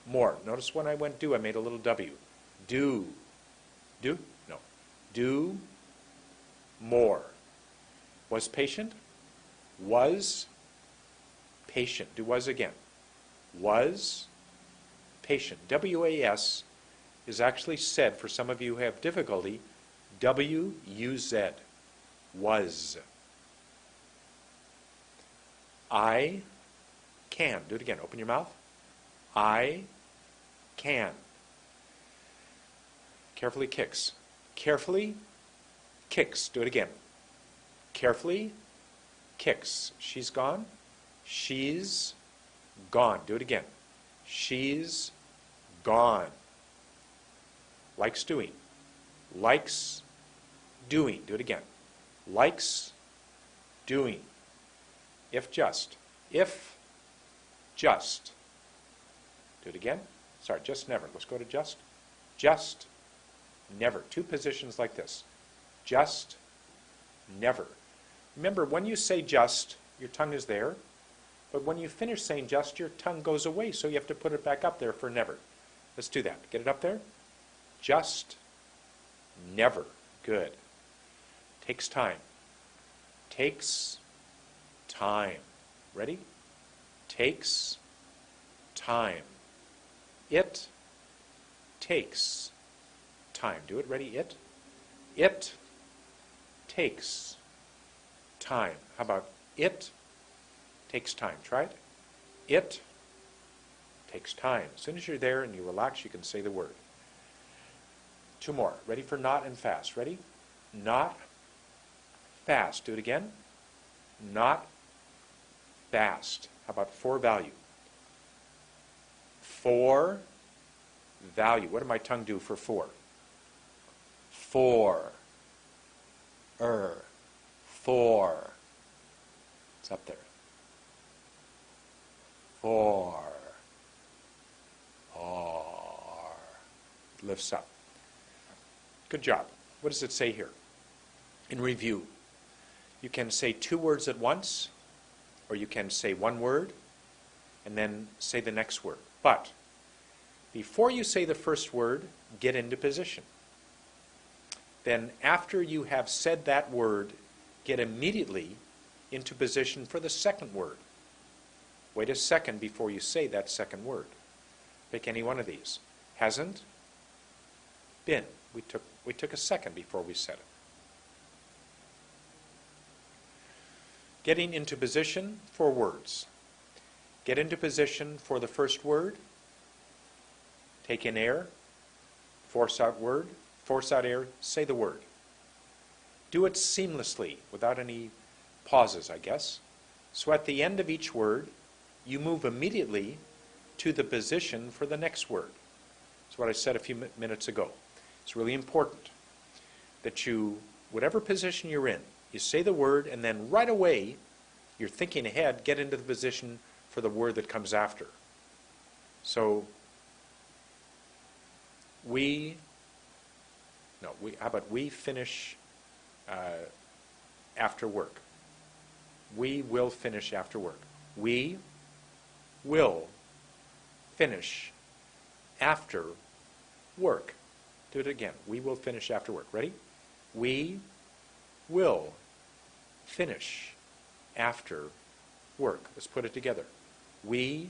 more. Notice when I went do, I made a little W. Do. Do? No. Do more. Was patient? Was patient. Do was again. Was patient. W-A-S is actually said, for some of you who have difficulty, W-U-Z. Was. I can. Do it again. Open your mouth. I can. Carefully kicks. Carefully kicks. Do it again. Carefully kicks. She's gone. She's gone. Do it again. She's gone. Likes doing. Likes doing. Do it again. Likes doing. If just. If just. Do it again. Sorry, just never. Let's go to just. Just never. Two positions like this. Just never. Remember, when you say just, your tongue is there. But when you finish saying just, your tongue goes away, so you have to put it back up there for never. Let's do that. Get it up there. Just never. Good. Takes time. Takes time. Ready? Takes time. It takes time. Do it. Ready? It. It takes time. How about it takes time? Try it. It takes time. As soon as you're there and you relax, you can say the word. Two more. Ready for not and fast. Ready? Not fast. Do it again. Not fast. How about for value? For value. What did my tongue do for four? For. For. It's up there. For. Or. It lifts up. Good job. What does it say here? In review, you can say two words at once, or you can say one word and then say the next word. But before you say the first word, get into position. Then after you have said that word, get immediately into position for the second word. Wait a second before you say that second word. Pick any one of these. Hasn't been. We took a second before we said it. Getting into position for words. Get into position for the first word. Take in air. Force out word. Force out air. Say the word. Do it seamlessly, without any pauses, I guess. So at the end of each word, you move immediately to the position for the next word. That's what I said a few minutes ago. It's really important that you, whatever position you're in, you say the word, and then right away, you're thinking ahead, get into the position for the word that comes after. So, how about we finish after work? We will finish after work. We will finish after work. Do it again. We will finish after work. Ready? We will finish after work. Let's put it together. We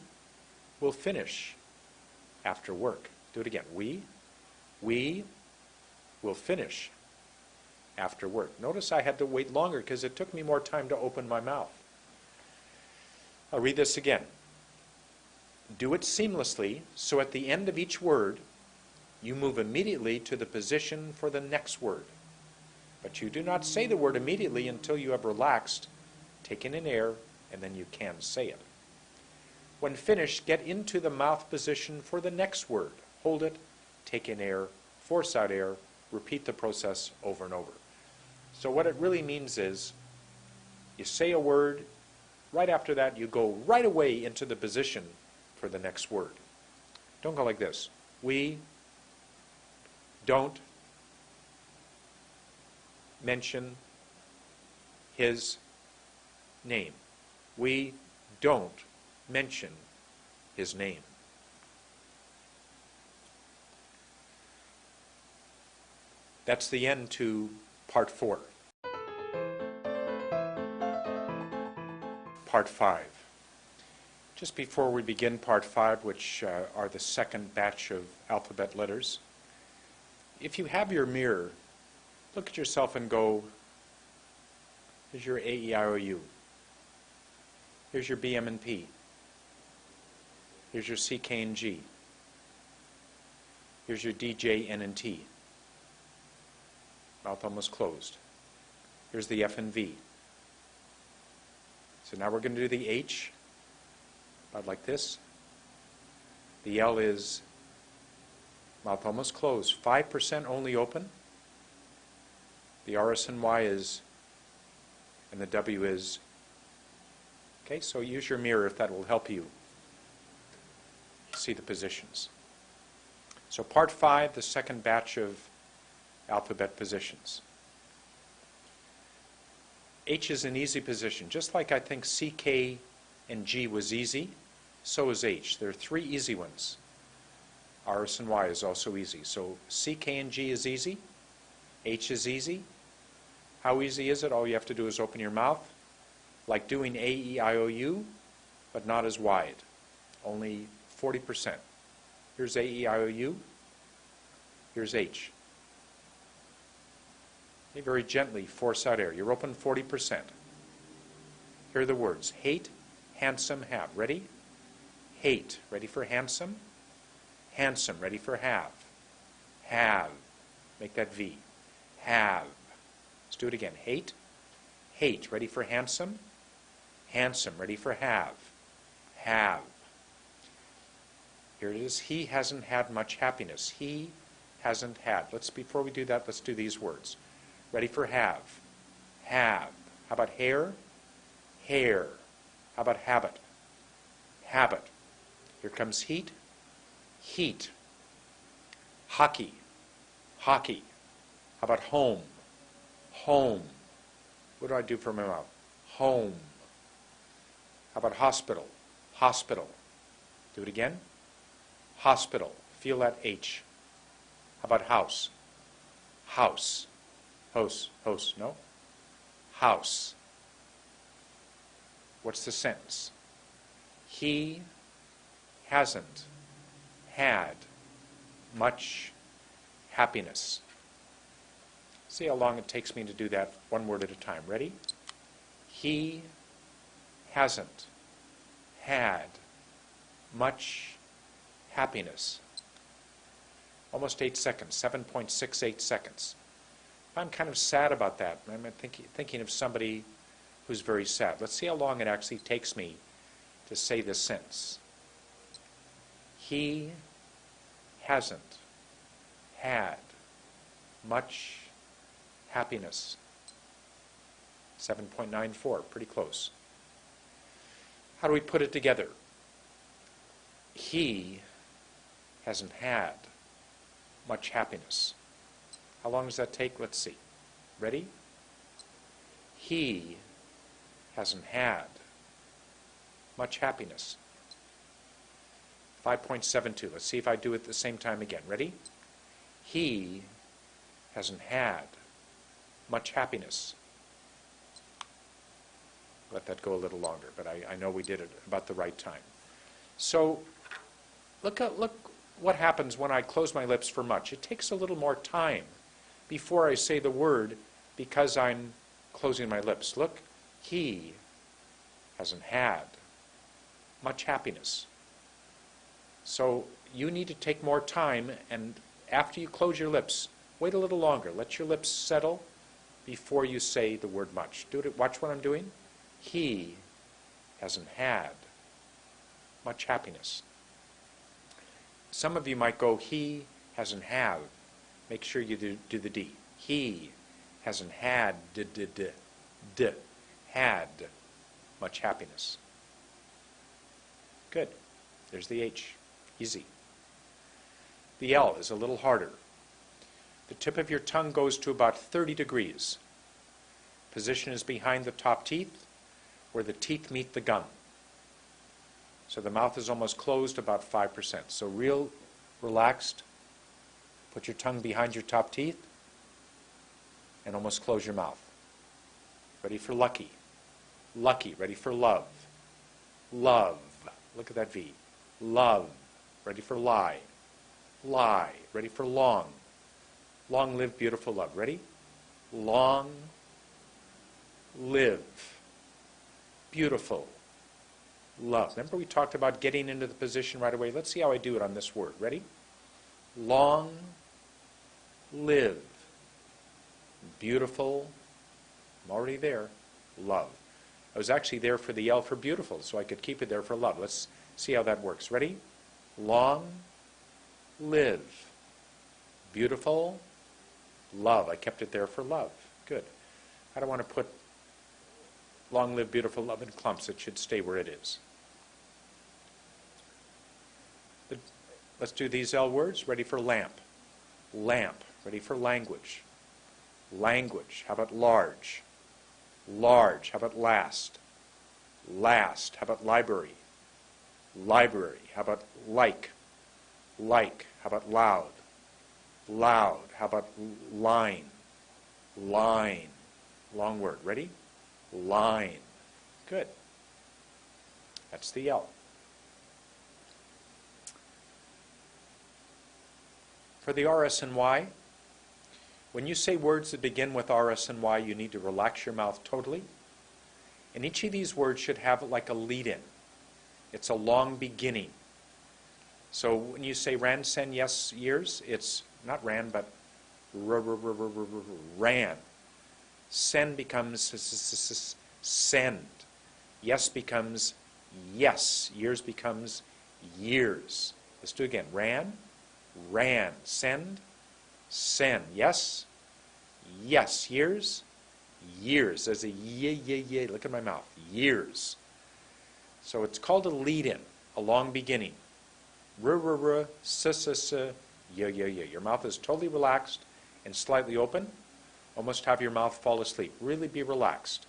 will finish after work. Do it again. We will finish after work. Notice I had to wait longer because it took me more time to open my mouth. I'll read this again. Do it seamlessly, so at the end of each word, you move immediately to the position for the next word. But you do not say the word immediately until you have relaxed, taken in air, and then you can say it. When finished, get into the mouth position for the next word. Hold it, take in air, force out air, repeat the process over and over. So what it really means is, you say a word, right after that you go right away into the position for the next word. Don't go like this. We don't mention his name. We don't mention his name. That's the end to part 4. Part 5. Just before we begin part 5, which are the second batch of alphabet letters, if you have your mirror, look at yourself and go, here's your A, E, I, O, U. Here's your B, M, and P. Here's your C, K, and G. Here's your D, J, N, and T. Mouth almost closed. Here's the F and V. So now we're going to do the H, about like this. The L is mouth almost closed, 5% only open. The R, S, and Y is, and the W is. Okay, so use your mirror if that will help you see the positions. So part 5, the second batch of alphabet positions. H is an easy position. Just like I think C, K, and G was easy, so is H. There are 3 easy ones. R, S, and Y is also easy. So C, K, and G is easy. H is easy. How easy is it? All you have to do is open your mouth, like doing A, E, I, O, U, but not as wide. Only 40%. Here's A, E, I, O, U. Here's H. Okay, very gently force out air. You're open 40%. Here are the words. Hate, handsome, have. Ready? Hate. Ready for handsome? Handsome. Ready for have. Have. Make that V. Have. Let's do it again. Hate. Hate. Ready for handsome? Handsome. Ready for have. Have. Here it is. He hasn't had much happiness. He hasn't had. Before we do that, let's do these words. Ready for have. Have. How about hair? Hair. How about habit? Habit. Here comes heat. Heat. Hockey. Hockey. How about home? Home. What do I do for my mouth? Home. How about hospital? Hospital. Do it again. Hospital. Feel that H. How about house? House. House. House. No? House. What's the sentence? He hasn't had much happiness. See how long it takes me to do that one word at a time. Ready? He hasn't had much happiness. Almost 8 seconds, 7.68 seconds. I'm kind of sad about that. I'm thinking of somebody who's very sad. Let's see how long it actually takes me to say this sentence. He hasn't had much happiness. 7.94, pretty close. How do we put it together? He hasn't had much happiness. How long does that take? Let's see. Ready? He hasn't had much happiness. 5.72. Let's see if I do it at the same time again. Ready? He hasn't had much happiness. Let that go a little longer, but I know we did it about the right time. So look what happens when I close my lips for much. It takes a little more time before I say the word because I'm closing my lips. Look, he hasn't had much happiness. So you need to take more time, and after you close your lips, wait a little longer. Let your lips settle before you say the word much. Do it. Watch what I'm doing. He hasn't had much happiness. Some of you might go, he hasn't have. Make sure you do the D. He hasn't had had much happiness. Good. There's the H. Easy. The L is a little harder. The tip of your tongue goes to about 30 degrees. Position is behind the top teeth, where the teeth meet the gum. So the mouth is almost closed about 5%. So real relaxed. Put your tongue behind your top teeth and almost close your mouth. Ready for lucky. Lucky. Ready for love. Love. Look at that V. Love. Ready for lie. Lie. Ready for long. Long live beautiful love. Ready? Long live beautiful love. Remember we talked about getting into the position right away? Let's see how I do it on this word. Ready? Long live beautiful, I'm already there, love. I was actually there for the L for beautiful, so I could keep it there for love. Let's see how that works. Ready? Long live beautiful love. I kept it there for love. Good. I don't want to put long live beautiful love in clumps. It should stay where it is. Let's do these L words. Ready for lamp. Lamp. Ready for language. Language. How about large? Large. How about last? Last. How about library? Library. How about like? Like. How about loud? Loud. How about line? Line. Long word. Ready? Line. Good. That's the L. For the R, S, and Y, when you say words that begin with R, S, and Y, you need to relax your mouth totally. And each of these words should have like a lead-in. It's a long beginning. So when you say ran, sen, yes, years, it's not ran, but ran. Sen becomes send. Yes becomes yes. Years becomes years. Let's do it again. Ran, ran. Send, send. Yes, yes. Years, years. There's a ye. Look at my mouth. Years. So it's called a lead-in, a long beginning. Yeah. Your mouth is totally relaxed and slightly open. Almost have your mouth fall asleep. Really be relaxed.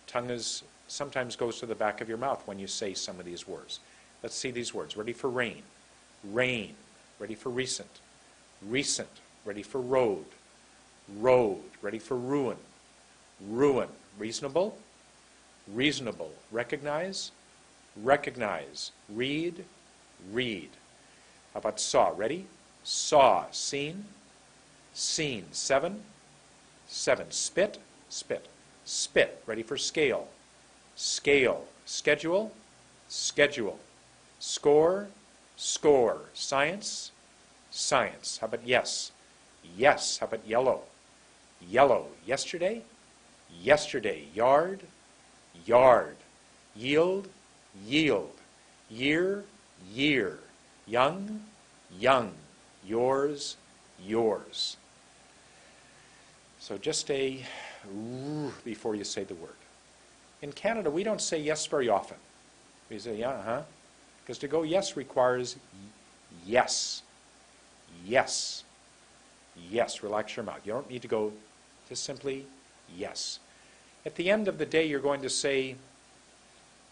Tongue sometimes goes to the back of your mouth when you say some of these words. Let's see these words. Ready for rain. Rain. Ready for recent. Recent. Ready for road. Road. Ready for ruin. Ruin. Reasonable. Reasonable. Recognize. Recognize. Read. Read. How about saw? Ready? Saw. Seen. Seen. Seven. Seven. Spit. Spit. Spit. Ready for scale. Scale. Schedule. Schedule. Score. Score. Science. Science. How about yes? Yes. How about yellow? Yellow. Yesterday. Yesterday. Yard. Yard. Yield. Yield. Year. Year. Young. Young. Yours. Yours. So just a before you say the word. In Canada, we don't say yes very often. We say, yeah, because to go yes requires yes. Yes. Yes. Relax your mouth. You don't need to go just simply yes. At the end of the day, you're going to say,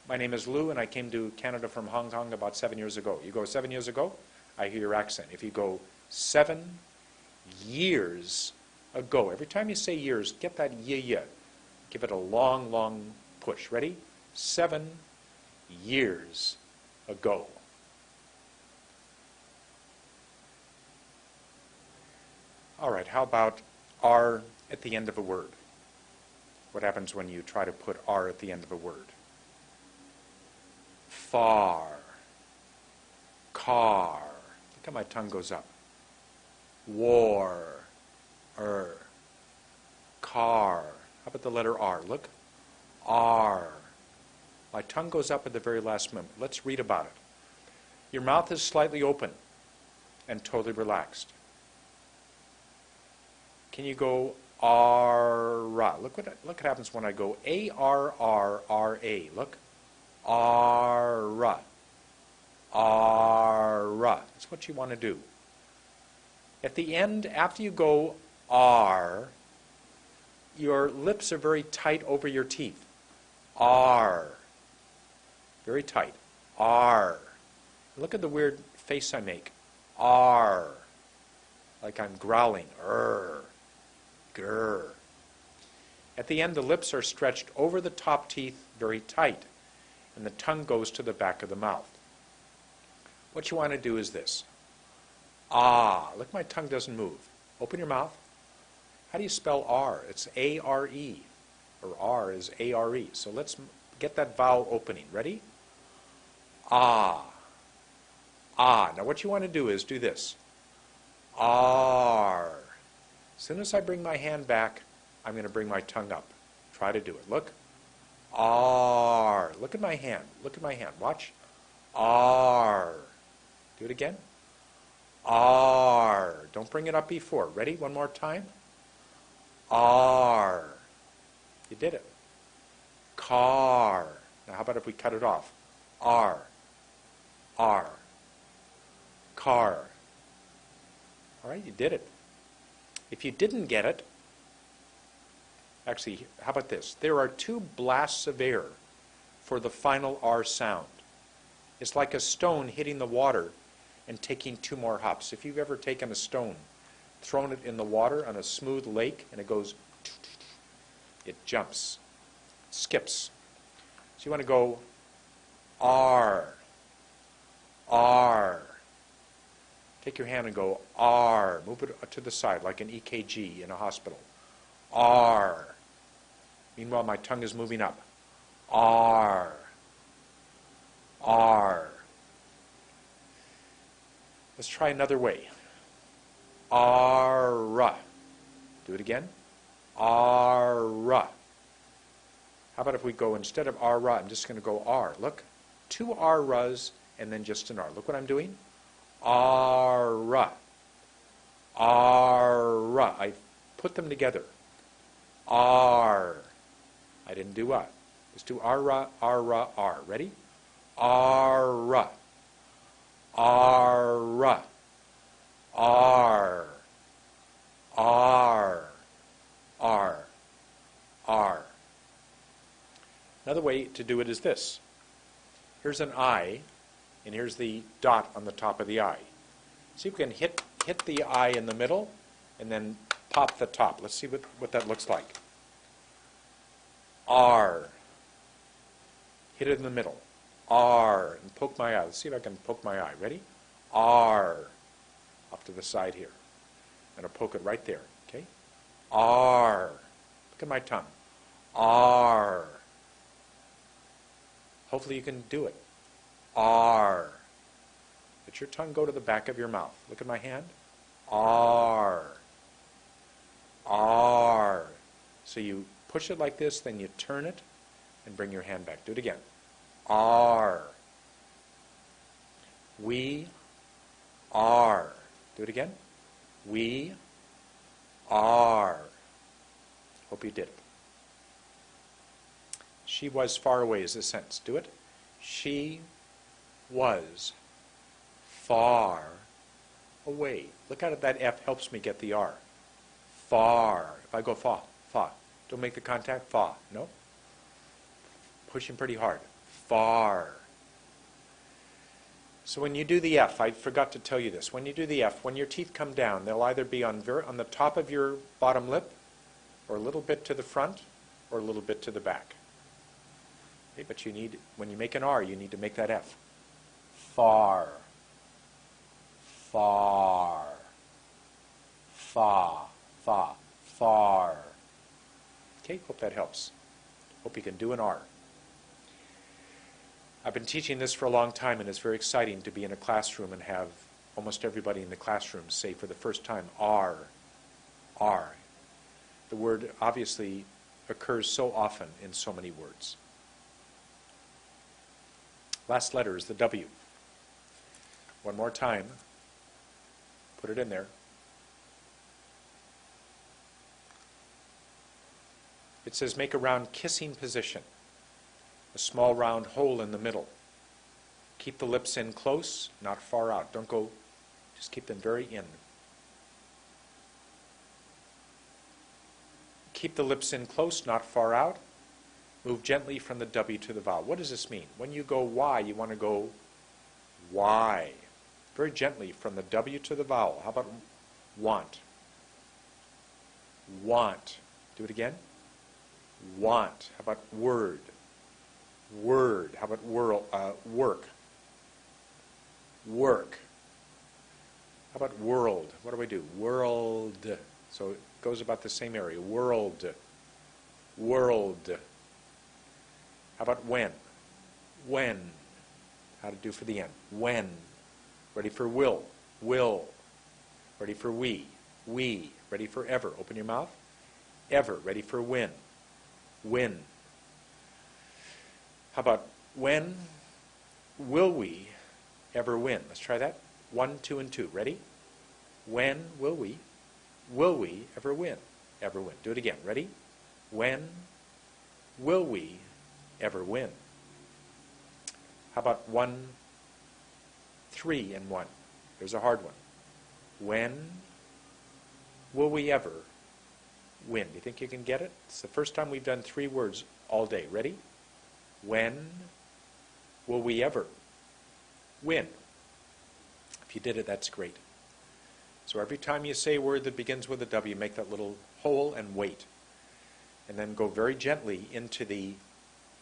my name is Lou, and I came to Canada from Hong Kong about 7 years ago. You go 7 years ago, I hear your accent. If you go 7 years ago, every time you say years, get that yeah. Give it a long, long push. Ready? 7 years ago. All right, how about R at the end of a word? What happens when you try to put R at the end of a word? Far. Car. Look how my tongue goes up. War. Car. How about the letter R? Look. R. My tongue goes up at the very last moment. Let's read about it. Your mouth is slightly open and totally relaxed. Can you go R-ra? Look what happens when I go A-R-R-R-A. Look. R-ra. R-ra. That's what you want to do. At the end, after you go R, your lips are very tight over your teeth. R. Very tight. R. Look at the weird face I make. R. Like I'm growling. Grr. At the end, the lips are stretched over the top teeth very tight, and the tongue goes to the back of the mouth. What you want to do is this. Ah. Look, my tongue doesn't move. Open your mouth. How do you spell R? It's A-R-E, or R is A-R-E. So let's get that vowel opening. Ready? Ah. Ah. Now what you want to do is do this. R. As soon as I bring my hand back, I'm going to bring my tongue up. Try to do it. Look. R. Look at my hand. Look at my hand. Watch. R. Do it again. R. Don't bring it up before. Ready? One more time. R. You did it. Car. Now how about if we cut it off? R. R. car. All right, you did it. If you didn't get it, actually, how about this? There are 2 blasts of air for the final R sound. It's like a stone hitting the water and taking 2 more hops. If you've ever taken a stone, thrown it in the water on a smooth lake, and it goes, it jumps, skips. So you want to go R, R. Take your hand and go R. Move it to the side like an EKG in a hospital. R. Meanwhile, my tongue is moving up. R. R. Let's try another way. R. Do it again. R. How about if we go, instead of R, I'm just going to go R. Look, 2 R-Ras and then just an R. Look what I'm doing. R. R. I put them together. R. I didn't do A. Let's do R, R, R. Ready? R. R. R. R. R. R. Another way to do it is this. Here's an I, and here's the dot on the top of the I. See if we can hit the I in the middle, and then pop the top. Let's see what that looks like. R. Hit it in the middle. R. And poke my eye. Let's see if I can poke my eye. Ready? R. Off to the side here. I'm going to poke it right there. Okay? R. Look at my tongue. R. Hopefully you can do it. R. Let your tongue go to the back of your mouth. Look at my hand. R. R. So you push it like this, then you turn it and bring your hand back. Do it again. R. We are. Do it again. We are. Hope you did it. She was far away is the sentence. Do it. She was far away. Look at it. That F helps me get the R. Far. If I go fa, fa. Don't make the contact. Fa. No. Pushing pretty hard. Far. So when you do the F, I forgot to tell you this. When you do the F, when your teeth come down, they'll either be on the top of your bottom lip, or a little bit to the front, or a little bit to the back. Okay, but you need, when you make an R, you need to make that F. Far. Far. Fa. Fa. Far. Okay, hope that helps. Hope you can do an R. I've been teaching this for a long time, and it's very exciting to be in a classroom and have almost everybody in the classroom say for the first time, R, R. The word obviously occurs so often in so many words. Last letter is the W. One more time. Put it in there. It says make a round kissing position. A small round hole in the middle. Keep the lips in close, not far out. Don't go, just keep them very in. Keep the lips in close, not far out. Move gently from the W to the vowel. What does this mean? When you go Y, you want to go Y. Very gently from the W to the vowel. How about want? Want. Do it again. Want. How about word? Word. How about work? Work. How about world? What do I do? World. So it goes about the same area. World. World. How about when? When. How to do for the end? When. Ready for will? Will. Ready for we? We. Ready for ever? Open your mouth. Ever. Ready for when? When. How about when will we ever win? Let's try that. 1, 2, and 2. Ready? When will we ever win? Ever win. Do it again. Ready? When will we ever win? How about 1, 3, and 1? Here's a hard one. When will we ever win? Do you think you can get it? It's the first time we've done 3 words all day. Ready? When will we ever win? If you did it, that's great. So every time you say a word that begins with a W, make that little hole and wait. And then go very gently into the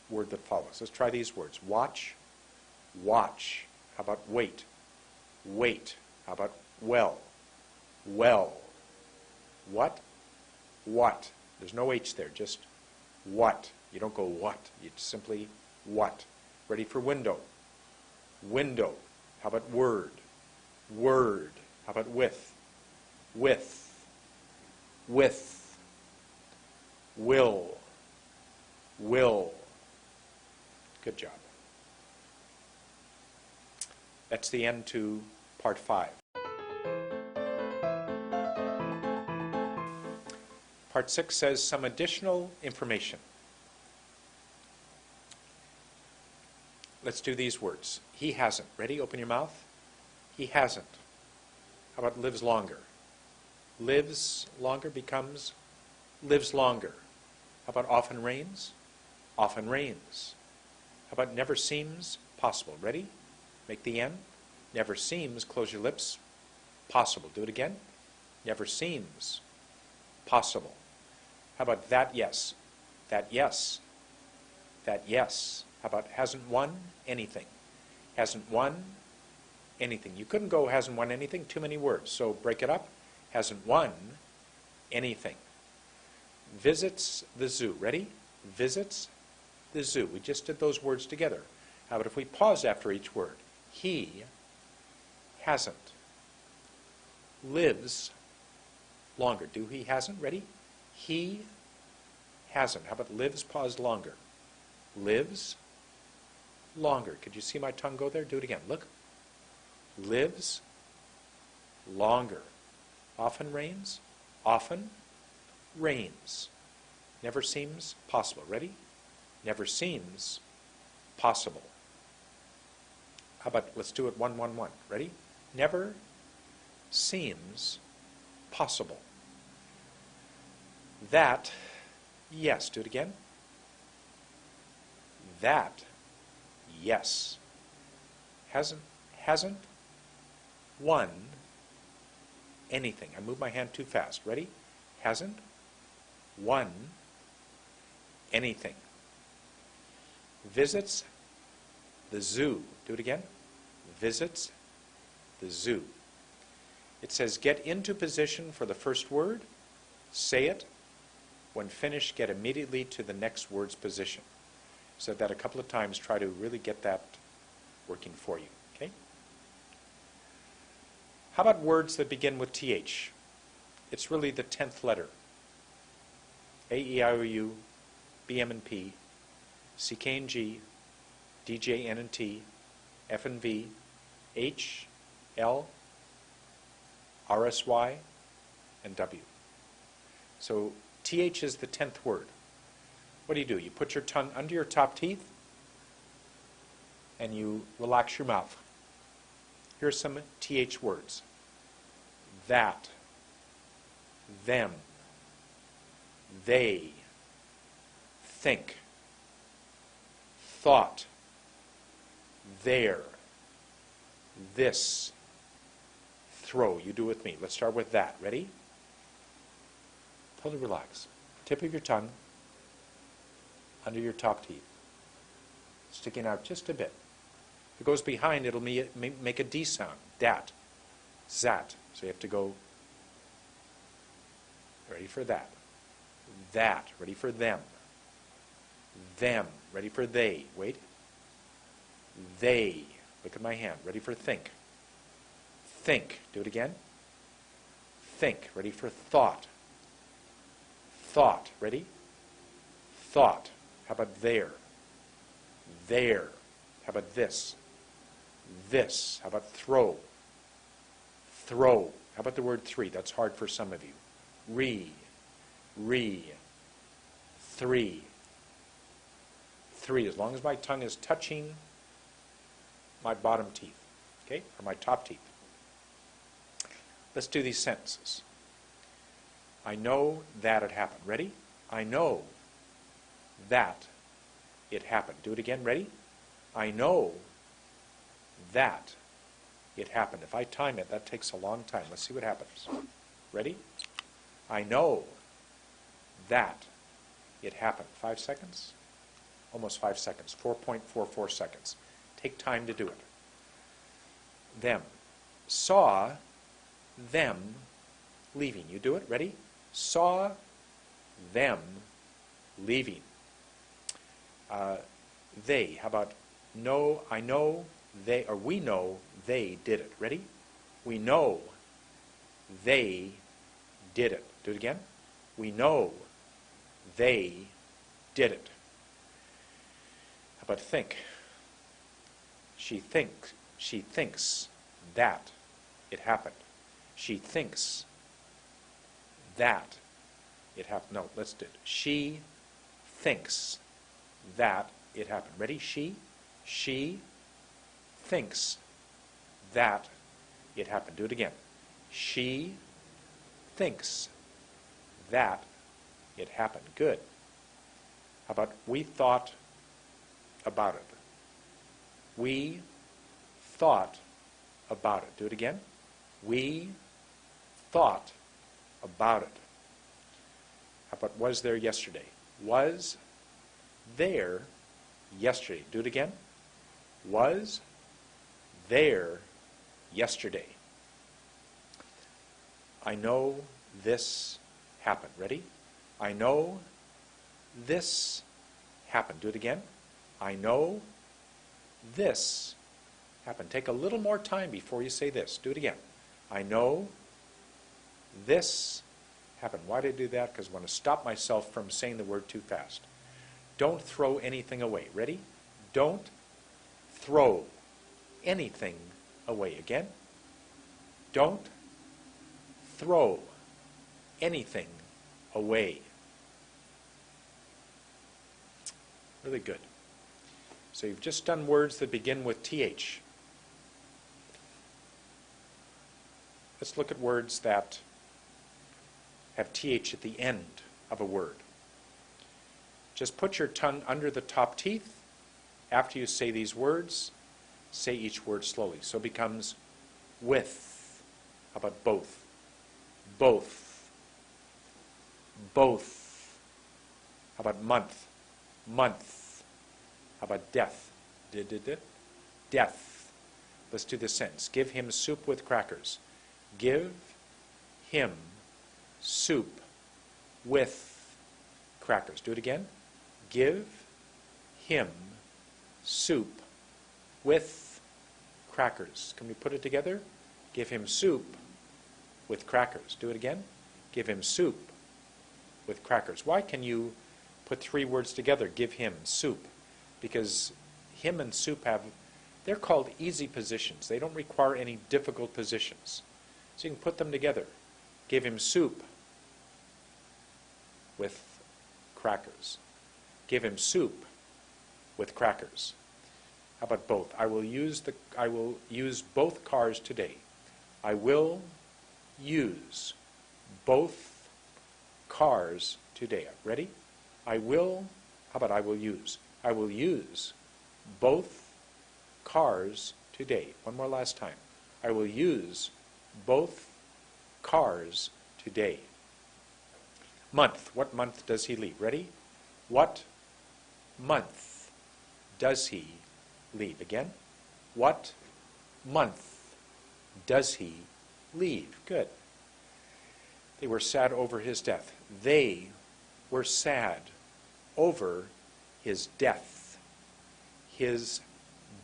word that follows. Let's try these words. Watch, watch. How about wait? Wait. How about well? Well. What? What. There's no H there, just what. You don't go what. You simply what. Ready for window? Window. How about word? Word. How about with? With. With. Will. Will. Good job. That's the end to part 5. Part 6 says some additional information. Let's do these words. He hasn't. Ready? Open your mouth. He hasn't. How about lives longer? Lives longer becomes lives longer. How about often rains? Often rains. How about never seems possible? Ready? Make the N. Never seems, close your lips, possible. Do it again. Never seems possible. How about that yes? That yes. That yes. How about hasn't won anything? Hasn't won anything. You couldn't go hasn't won anything, too many words. So break it up. Hasn't won anything. Visits the zoo. Ready? Visits the zoo. We just did those words together. How about if we pause after each word? He hasn't. Lives longer. Do he hasn't? Ready? He hasn't. How about lives, pause longer? Lives longer. Could you see my tongue go there? Do it again. Look. Lives longer. Often rains. Often rains. Never seems possible. Ready? Never seems possible. How about, let's do it 1, 1, 1. Ready? Never seems possible. That, yes. Do it again. That, yes. Hasn't won anything. I moved my hand too fast. Ready? Hasn't won anything. Visits the zoo. Do it again. Visits the zoo. It says get into position for the first word. Say it. When finished, get immediately to the next word's position. Said that a couple of times. Try to really get that working for you. Okay? How about words that begin with TH? It's really the 10th letter. A, E, I, O, U, B, M, and P, C, K, and G, D, J, N, and T, F, and V, H, L, R, S, Y, and W. So TH is the 10th word. What do? You put your tongue under your top teeth and you relax your mouth. Here are some TH words. That, them, they, think, thought, there, this, throw. You do it with me. Let's start with that. Ready? Totally relax. Tip of your tongue under your top teeth, sticking out just a bit. If it goes behind, it'll make a D sound. Dat, zat. So you have to go, ready for that. That, ready for them. Them, ready for they. Wait. They, look at my hand, ready for think. Think, do it again. Think, ready for thought. Thought, ready? Thought. How about there? There. How about this? This. How about throw? Throw. How about the word three? That's hard for some of you. Re. Three. Three. As long as my tongue is touching my bottom teeth, okay, or my top teeth. Let's do these sentences. I know that it happened. Ready? I know that it happened. Do it again. Ready? I know that it happened. If I time it, that takes a long time. Let's see what happens. Ready? I know that it happened. 5 seconds? Almost 5 seconds. 4.44 seconds. Take time to do it. Them. Saw them leaving. You do it. Ready? Saw them leaving. They. How about no? I know they, or we know they did it. Ready? We know they did it. Do it again. We know they did it. How about think? She thinks that it happened. She thinks that it happened. No, let's do it. She thinks that it happened. Ready? She thinks that it happened. Do it again. She thinks that it happened. Good. How about we thought about it? We thought about it. Do it again. We thought about it. How about was there yesterday? Was there yesterday. Do it again. Was there yesterday. I know this happened. Ready? I know this happened. Do it again. I know this happened. Take a little more time before you say this. Do it again. I know this happened. Why did I do that? Because I want to stop myself from saying the word too fast. Don't throw anything away. Ready? Don't throw anything away. Again. Don't throw anything away. Really good. So you've just done words that begin with TH. Let's look at words that have TH at the end of a word. Just put your tongue under the top teeth. After you say these words, say each word slowly. So it becomes with. How about both? Both. Both. How about month? Month. How about death? Death. Let's do this sentence. Give him soup with crackers. Give him soup with crackers. Do it again. Give him soup with crackers. Can we put it together? Give him soup with crackers. Do it again. Give him soup with crackers. Why can you put three words together? Give him soup. Because him and soup they're called easy positions. They don't require any difficult positions. So you can put them together. Give him soup with crackers. Give him soup with crackers. How about both? I will use both cars today. I will use both cars today. Ready? I will. How about I will use? I will use both cars today. One more last time. I will use both cars today. Month. What month does he leave? Ready? What month does he leave? Again. What month does he leave? Good. They were sad over his death. They were sad over his death. His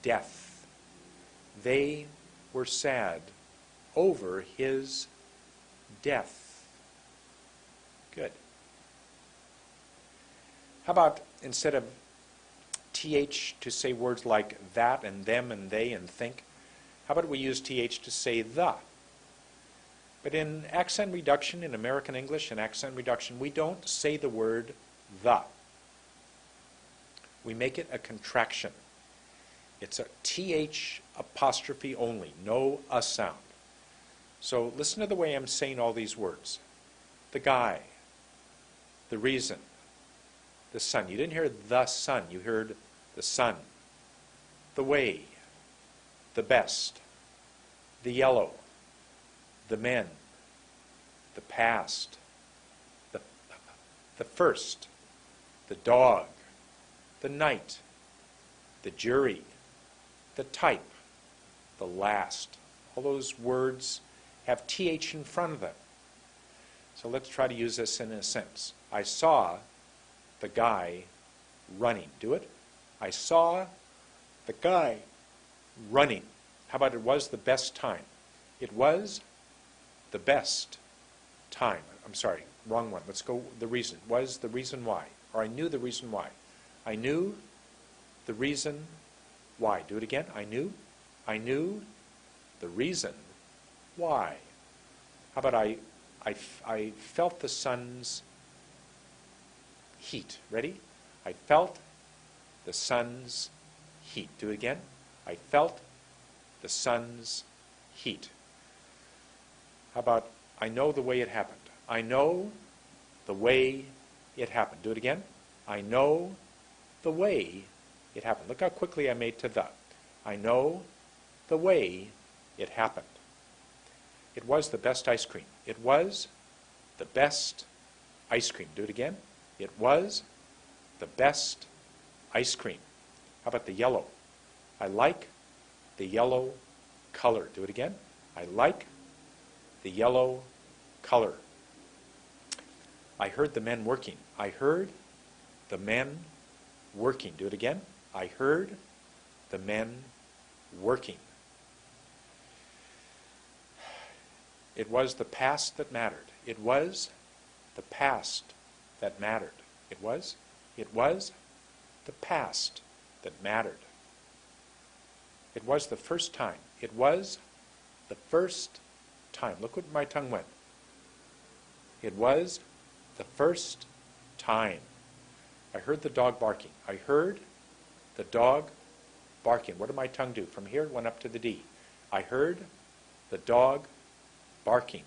death. They were sad over his death. Good. How about instead of TH to say words like that and them and they and think, how about we use TH to say the? But in accent reduction, in American English and accent reduction, we don't say the word the. We make it a contraction. It's a TH apostrophe only, no a sound. So listen to the way I'm saying all these words. The guy, the reason, the sun. You didn't hear the sun, you heard the sun. The way, the best, the yellow, the men, the past, the first, the dog, the night, the jury, the type, the last. All those words have TH in front of them. So let's try to use this in a sentence. I saw the guy running. Do it. I saw the guy running. How about it was the best time? It was the best time. I'm sorry, wrong one. Let's go the reason. Was the reason why. Or I knew the reason why. I knew the reason why. Do it again. I knew the reason why. How about I felt the sun's heat. Ready? I felt the sun's heat. Do it again. I felt the sun's heat. How about I know the way it happened? I know the way it happened. Do it again. I know the way it happened. Look how quickly I made to the. I know the way it happened. It was the best ice cream. It was the best ice cream. Do it again. It was the best ice cream. How about the yellow? I like the yellow color. Do it again. I like the yellow color. I heard the men working. I heard the men working. Do it again. I heard the men working. It was the past that mattered. It was the past that mattered. It was the past that mattered. It was the first time. It was the first time. Look what my tongue went. It was the first time. I heard the dog barking. I heard the dog barking. What did my tongue do? From here it went up to the D. I heard the dog barking.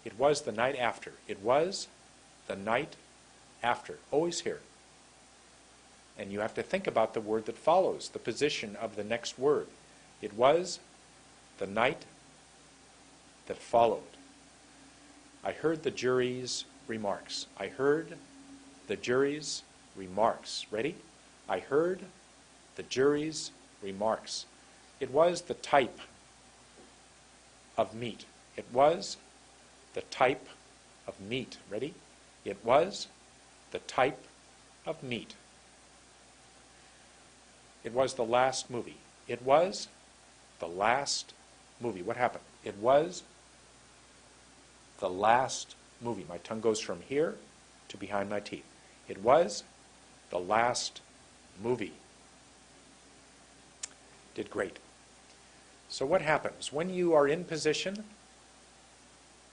It was the night after. It was the night after. Always here. And you have to think about the word that follows, the position of the next word. It was the night that followed. I heard the jury's remarks. I heard the jury's remarks. Ready? I heard the jury's remarks. It was the type of meat. It was the type of meat. Ready? It was the type of meat. It was the last movie. It was the last movie. What happened? It was the last movie. My tongue goes from here to behind my teeth. It was the last movie. Did great. So what happens? When you are in position,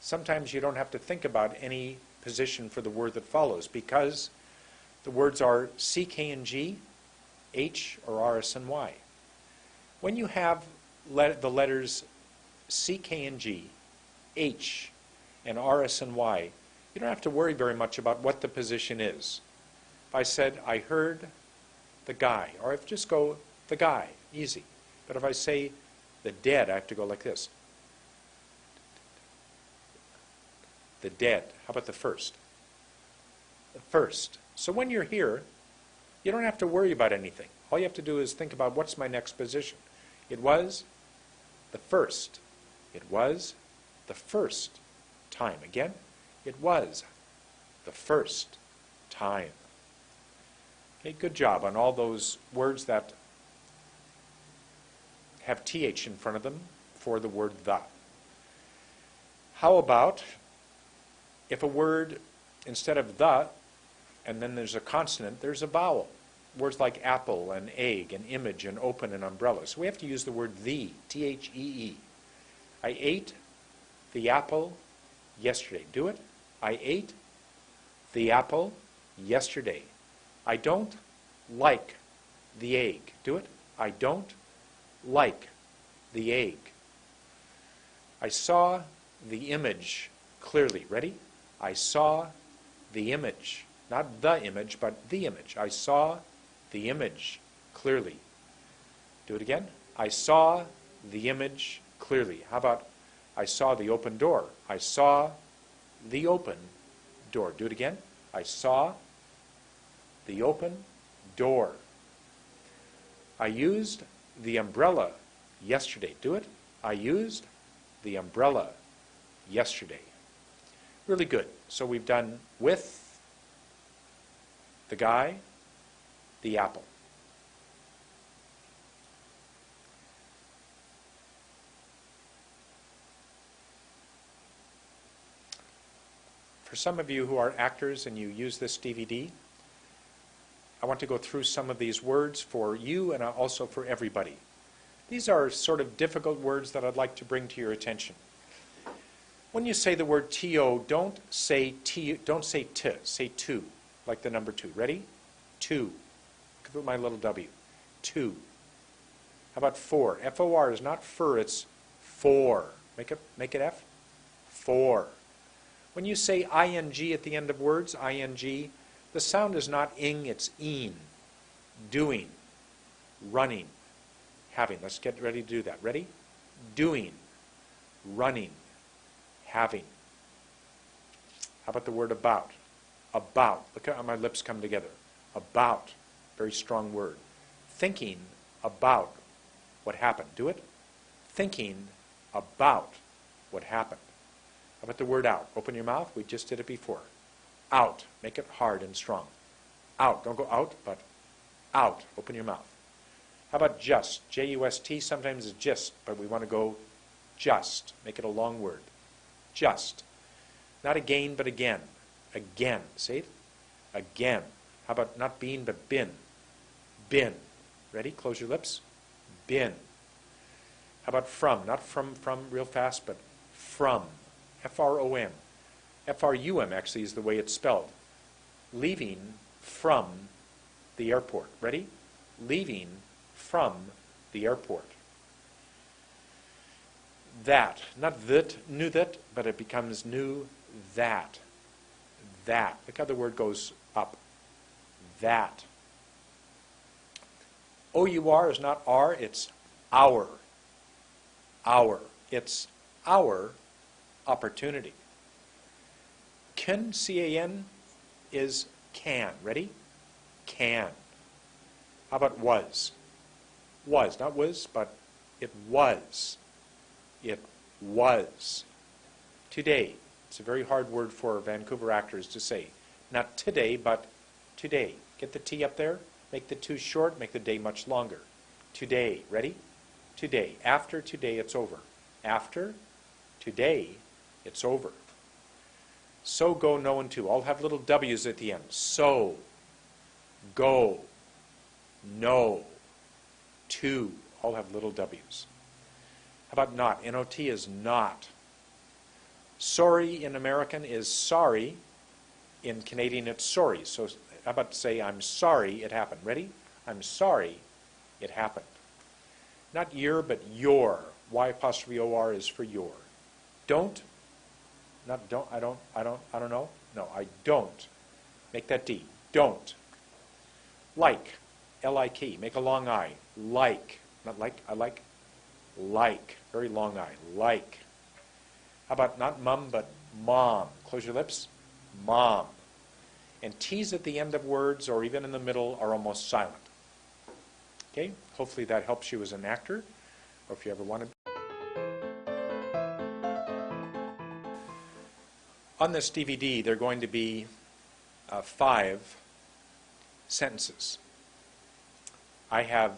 sometimes you don't have to think about any position for the word that follows because the words are C, K, and G, H, or R, S, and Y. When you have the letters C, K, and G, H, and R, S, and Y, you don't have to worry very much about what the position is. If I said, I heard the guy, or if just go, the guy, easy. But if I say the dead, I have to go like this. The dead. How about the first? The first. So when you're here, you don't have to worry about anything. All you have to do is think about what's my next position. It was the first. It was the first time. Again, it was the first time. Okay, good job on all those words that have TH in front of them for the word the. How about if a word, instead of the, and then there's a consonant, there's a vowel. Words like apple and egg and image and open and umbrella. So we have to use the word the, T-H-E-E. I ate the apple yesterday. Do it. I ate the apple yesterday. I don't like the egg. Do it. I don't like the egg. I saw the image clearly. Ready? I saw the image. Not the image, but the image. I saw the image clearly. Do it again. I saw the image clearly. How about I saw the open door? I saw the open door. Do it again. I saw the open door. I used the umbrella yesterday. Do it. I used the umbrella yesterday. Really good. So we've done with, the guy, the apple. For some of you who are actors and you use this DVD, I want to go through some of these words for you and also for everybody. These are sort of difficult words that I'd like to bring to your attention. When you say the word to, don't say t, say to, like the number 2. Ready? To. Look at my little w. To. How about for? F-O-R is not fur, it's for. Make it F. For. When you say ing at the end of words, ing, the sound is not ing, it's een. Doing. Running. Having. Let's get ready to do that. Ready? Doing. Running. Having. How about the word about? About. Look at how my lips come together. About. Very strong word. Thinking about what happened. Do it. Thinking about what happened. How about the word out? Open your mouth. We just did it before. Out. Make it hard and strong. Out. Don't go out, but out. Open your mouth. How about just? J-U-S-T. Sometimes it's just, but we want to go just. Make it a long word. Just. Not again, but again. Again. Say it. Again. How about not been, but been? Been. Ready? Close your lips. Been. How about from? Not from real fast, but from. F-R-O-M. F-R-U-M actually is the way it's spelled. Leaving from the airport. Ready? Leaving from the airport. That. Not that, knew that, but it becomes knew that. That. Look how the word goes up. That. O-U-R is not R, it's our. Our. It's our opportunity. Can, C-A-N, is can. Ready? Can. How about was? Was. Not was, but it was. It was. Today. It's a very hard word for Vancouver actors to say. Not today, but today. Get the T up there. Make the 2 short. Make the day much longer. Today. Ready? Today. After today, it's over. After today, it's over. So, go, no, and to. All have little W's at the end. So, go, no, to. All have little W's. How about not? N-O-T is not. Sorry in American is sorry. In Canadian, it's sorry. So, how about to say, I'm sorry it happened. Ready? I'm sorry it happened. Not your, but your. Y-O-R is for your. Don't. Not don't, I don't know. No, I don't. Make that D. Don't. Like. L-I-K. Make a long I. Like. Not like, I like. Like. Very long I. Like. How about not mum, but mom? Close your lips. Mom. And T's at the end of words, or even in the middle, are almost silent. Okay? Hopefully that helps you as an actor, or if you ever wanted. On this DVD, there are going to be 5 sentences. I'm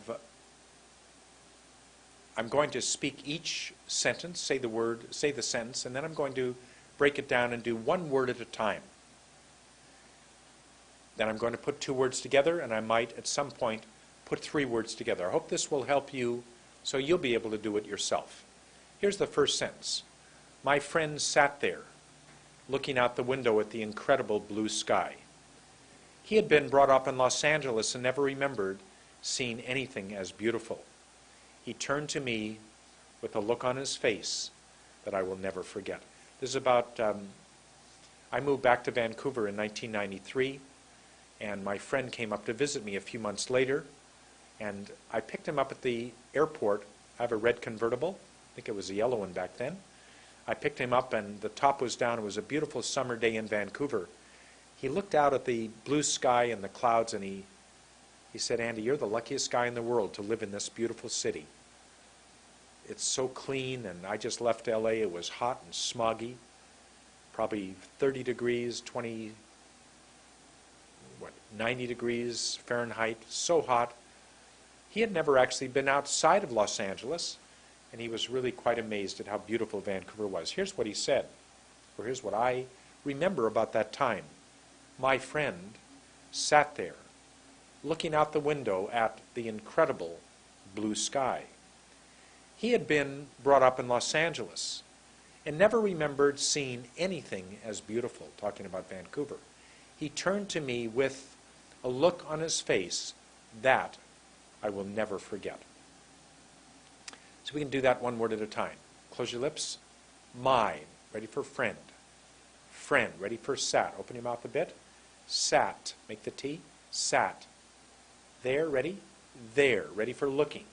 going to speak each sentence, say the word, say the sentence, and then I'm going to break it down and do 1 word at a time. Then I'm going to put 2 words together, and I might, at some point, put 3 words together. I hope this will help you so you'll be able to do it yourself. Here's the first sentence. My friend sat there, looking out the window at the incredible blue sky. He had been brought up in Los Angeles and never remembered seeing anything as beautiful. He turned to me with a look on his face that I will never forget. This is about, I moved back to Vancouver in 1993, and my friend came up to visit me a few months later, and I picked him up at the airport. I have a red convertible. I think it was a yellow one back then. I picked him up, and the top was down. It was a beautiful summer day in Vancouver. He looked out at the blue sky and the clouds, and he said, "Andy, you're the luckiest guy in the world to live in this beautiful city. It's so clean, and I just left LA. It was hot and smoggy, probably 30 degrees, 90 degrees Fahrenheit, so hot." He had never actually been outside of Los Angeles, and he was really quite amazed at how beautiful Vancouver was. Here's what he said, or here's what I remember about that time. My friend sat there, looking out the window at the incredible blue sky. He had been brought up in Los Angeles and never remembered seeing anything as beautiful, talking about Vancouver. He turned to me with a look on his face that I will never forget. So we can do that one word at a time. Close your lips. My, ready for friend. Friend, ready for sat. Open your mouth a bit. Sat, make the T. Sat. There, ready? There, ready for looking.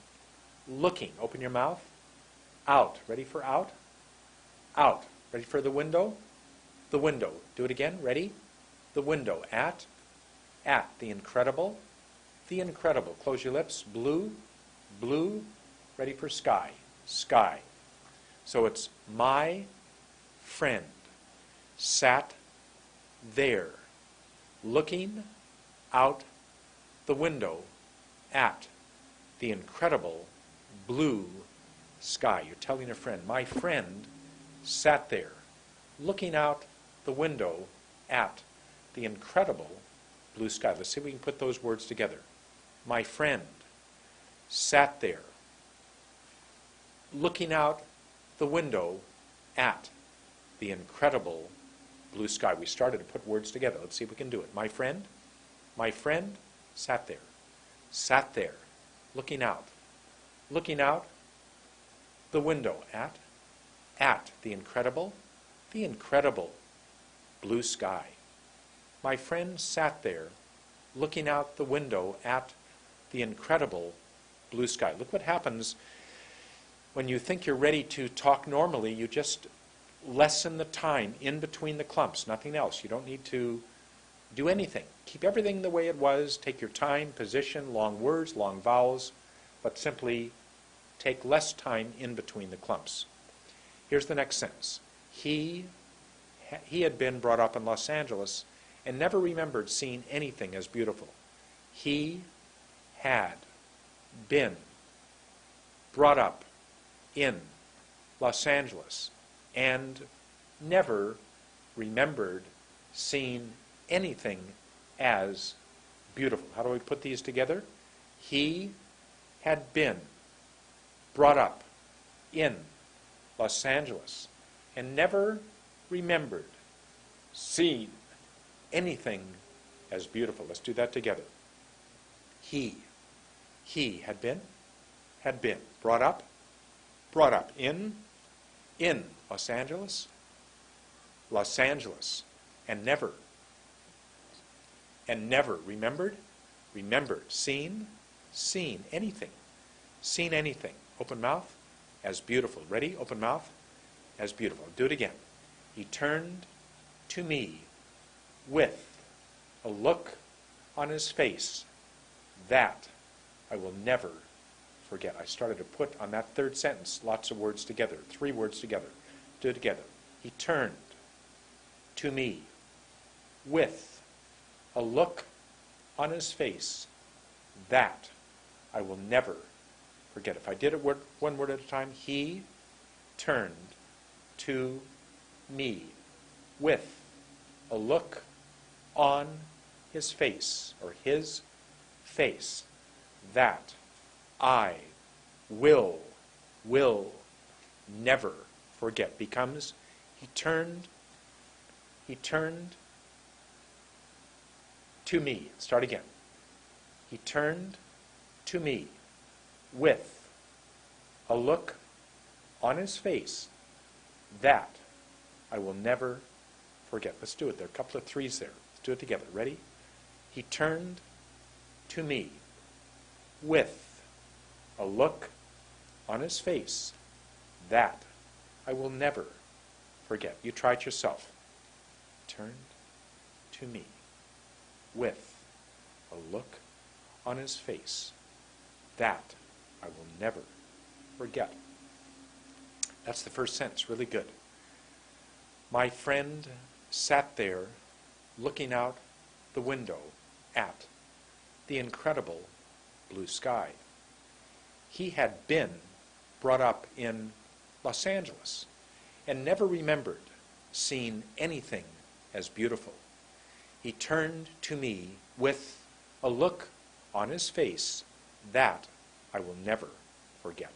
Looking, open your mouth. Out, ready for out? Out, ready for the window? The window. Do it again, ready? The window. At, the incredible. The incredible. Close your lips. Blue, blue, ready for sky. Sky. So it's my friend sat there, looking out the window at the incredible blue sky. You're telling a friend, my friend sat there, looking out the window at the incredible blue sky. Let's see if we can put those words together. My friend sat there, looking out the window at the incredible blue sky. We started to put words together. Let's see if we can do it. My friend sat there, looking out the window at the incredible blue sky. My friend sat there, looking out the window at the incredible blue sky. Look what happens when you think you're ready to talk normally. You just lessen the time in between the clumps, nothing else. You don't need to do anything. Keep everything the way it was. Take your time, position, long words, long vowels, but simply take less time in between the clumps. Here's the next sentence. He had been brought up in Los Angeles and never remembered seeing anything as beautiful. He had been brought up in Los Angeles and never remembered seeing anything as beautiful. How do we put these together? He had been brought up in Los Angeles and never remembered seeing anything as beautiful. Let's do that together. He had been brought up in Los Angeles, and never remembered, seen anything, open mouth, as beautiful. Ready? Open mouth, as beautiful. Do it again. He turned to me with a look on his face that I will never forget. I started to put on that third sentence lots of words together, 3 words together. Do it together. He turned to me with a look on his face that I will never forget. If I did it one word at a time, he turned to me with a look on his face, or his face, that I will never forget. Becomes, he turned to me. Start again. He turned to me with a look on his face That I will never forget. Let's do it. There are a couple of threes there. Let's do it together. Ready? He turned to me with a look on his face that I will never forget. You try it yourself. Turned to me with a look on his face that I will never forget. That's the first sentence. Really good. My friend sat there looking out the window at the incredible blue sky. He had been brought up in Los Angeles and never remembered seeing anything as beautiful. He turned to me with a look on his face that I will never forget.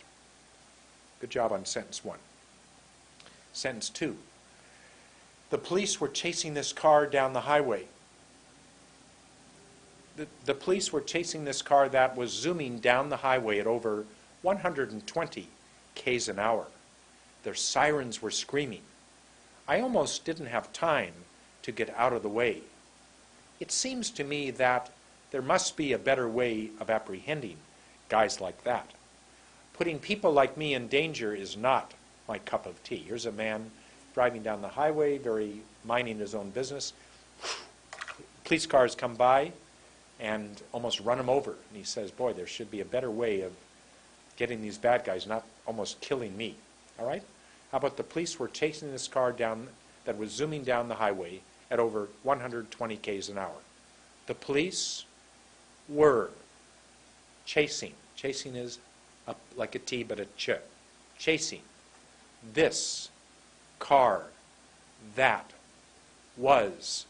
Good job on sentence 1. Sentence 2. The police were chasing this car down the highway. The police were chasing this car that was zooming down the highway at over 120 k's an hour. Their sirens were screaming. I almost didn't have time to get out of the way. It seems to me that there must be a better way of apprehending guys like that. Putting people like me in danger is not my cup of tea. Here's a man driving down the highway, very minding his own business. Police cars come by and almost run him over. And he says, boy, there should be a better way of getting these bad guys, not almost killing me. All right? How about the police were chasing this car down that was zooming down the highway at over 120 k's an hour. The police were chasing. Chasing is up like a T but a ch. Chasing this car that was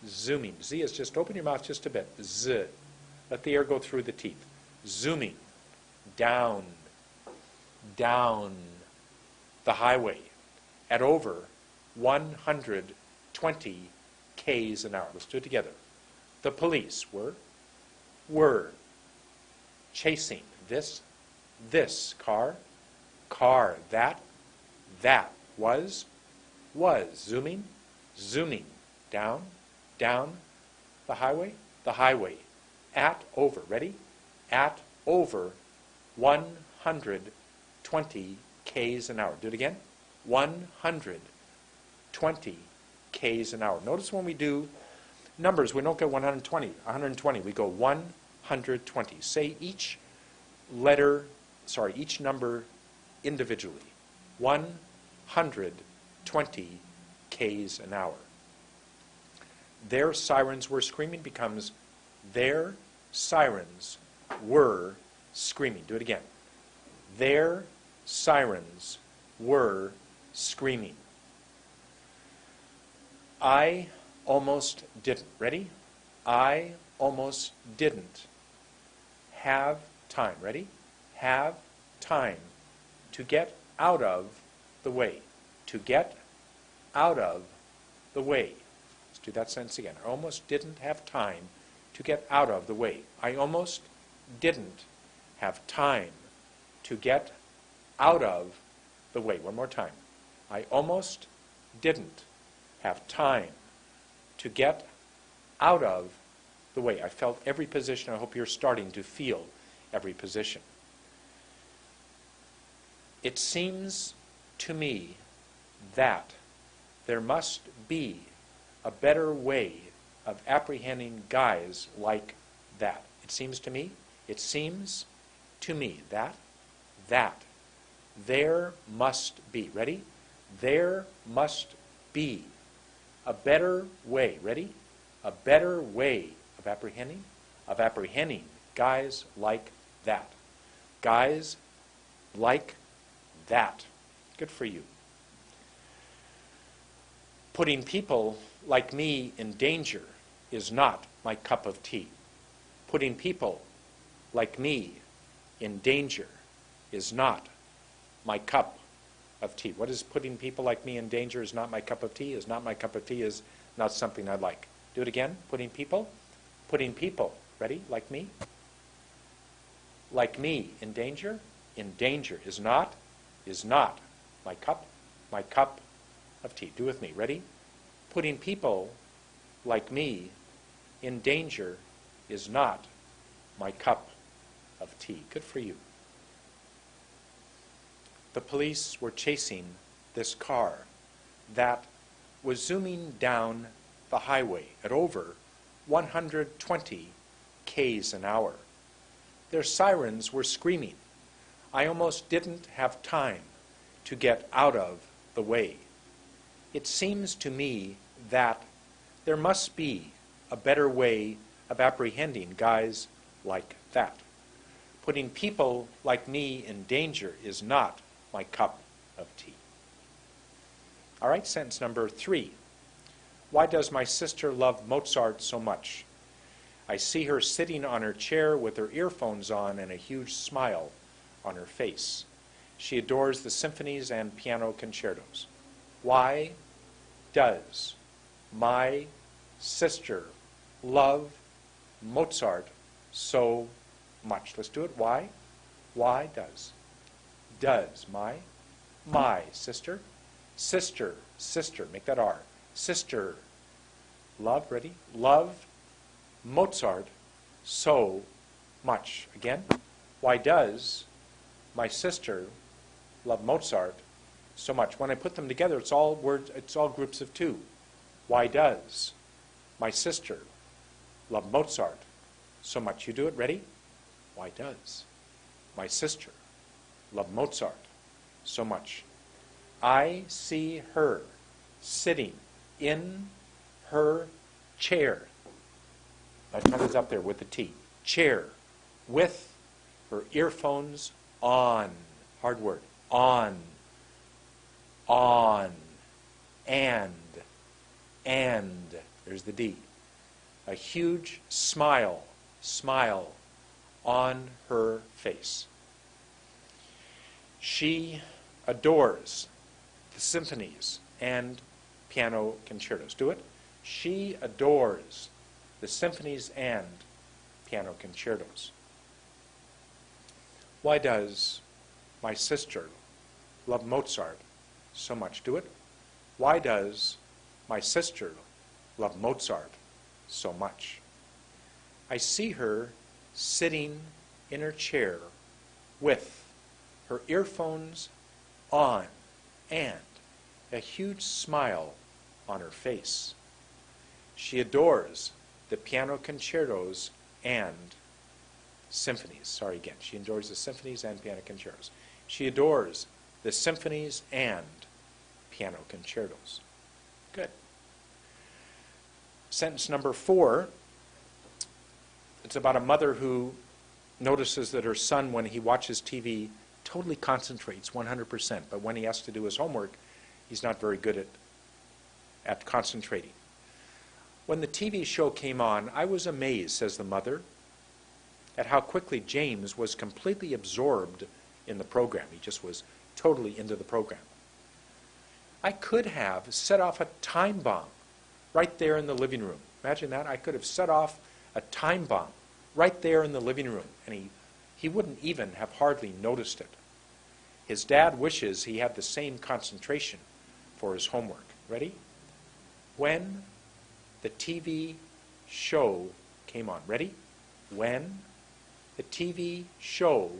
zooming. Z is just open your mouth just a bit. Z. Let the air go through the teeth. Zooming down the highway at over 120 k's an hour. Let's do it together. The police were chasing this car that was zooming down the highway at over, ready? At over 120 k's an hour. Do it again. 120 k's an hour. Notice when we do numbers, we don't go 120. We go 120. Say each number individually. 120 k's an hour. Their sirens were screaming becomes their sirens were screaming. Do it again. Their sirens were screaming. I almost didn't. Ready? I almost didn't have time. Ready? Have time to get out of the way. To get out of the way. Let's do that sentence again. I almost didn't have time to get out of the way. I almost didn't have time to get out of the way. One more time. I almost didn't have time to get out of the way. I felt every position. I hope you're starting to feel every position. It seems to me that there must be a better way of apprehending guys like that. It seems to me that there must be, ready? There must be a better way, ready? A better way of apprehending guys like that. Guys like that. Good for you. Putting people like me in danger is not my cup of tea. Putting people like me in danger is not my cup of tea. What is putting people like me in danger is not my cup of tea? Is not my cup of tea is not something I like. Do it again. Putting people, ready, like me in danger is not my cup my cup of tea. Do with me. Ready? Putting people like me in danger is not my cup of tea. Good for you. The police were chasing this car that was zooming down the highway at over 120 k's an hour. Their sirens were screaming. I almost didn't have time to get out of the way. It seems to me that there must be a better way of apprehending guys like that. Putting people like me in danger is not my cup of tea. All right, sentence number 3. Why does my sister love Mozart so much? I see her sitting on her chair with her earphones on and a huge smile on her face. She adores the symphonies and piano concertos. Why does my sister love Mozart so much? Let's do it. Why? Why does? Does my sister, sister, make that R. Sister, love, ready? Love Mozart so much. Again, why does my sister love Mozart so much? When I put them together, it's all words, it's all groups of two. Why does my sister love Mozart so much? You do it, ready? Why does my sister love Mozart so much? I see her sitting in her chair. My tongue is up there with the T. Chair. With her earphones on. Hard word. On. On. And. There's the D. A huge smile on her face. She adores the symphonies and piano concertos. Do it. She adores the symphonies and piano concertos. Why does my sister love Mozart so much? Do it. Why does my sister love Mozart so much? I see her sitting in her chair with her earphones on and a huge smile on her face. She adores the piano concertos and symphonies. Sorry again. She adores the symphonies and piano concertos. She adores the symphonies and piano concertos. Good. Sentence number 4. It's about a mother who notices that her son, when he watches TV, totally concentrates 100%, but when he has to do his homework, he's not very good at concentrating. When the TV show came on, I was amazed, says the mother, at how quickly James was completely absorbed in the program. He just was totally into the program. I could have set off a time bomb right there in the living room. Imagine that. I could have set off a time bomb right there in the living room, and he wouldn't even have hardly noticed it. His dad wishes he had the same concentration for his homework. Ready? When the TV show came on. Ready? When the TV show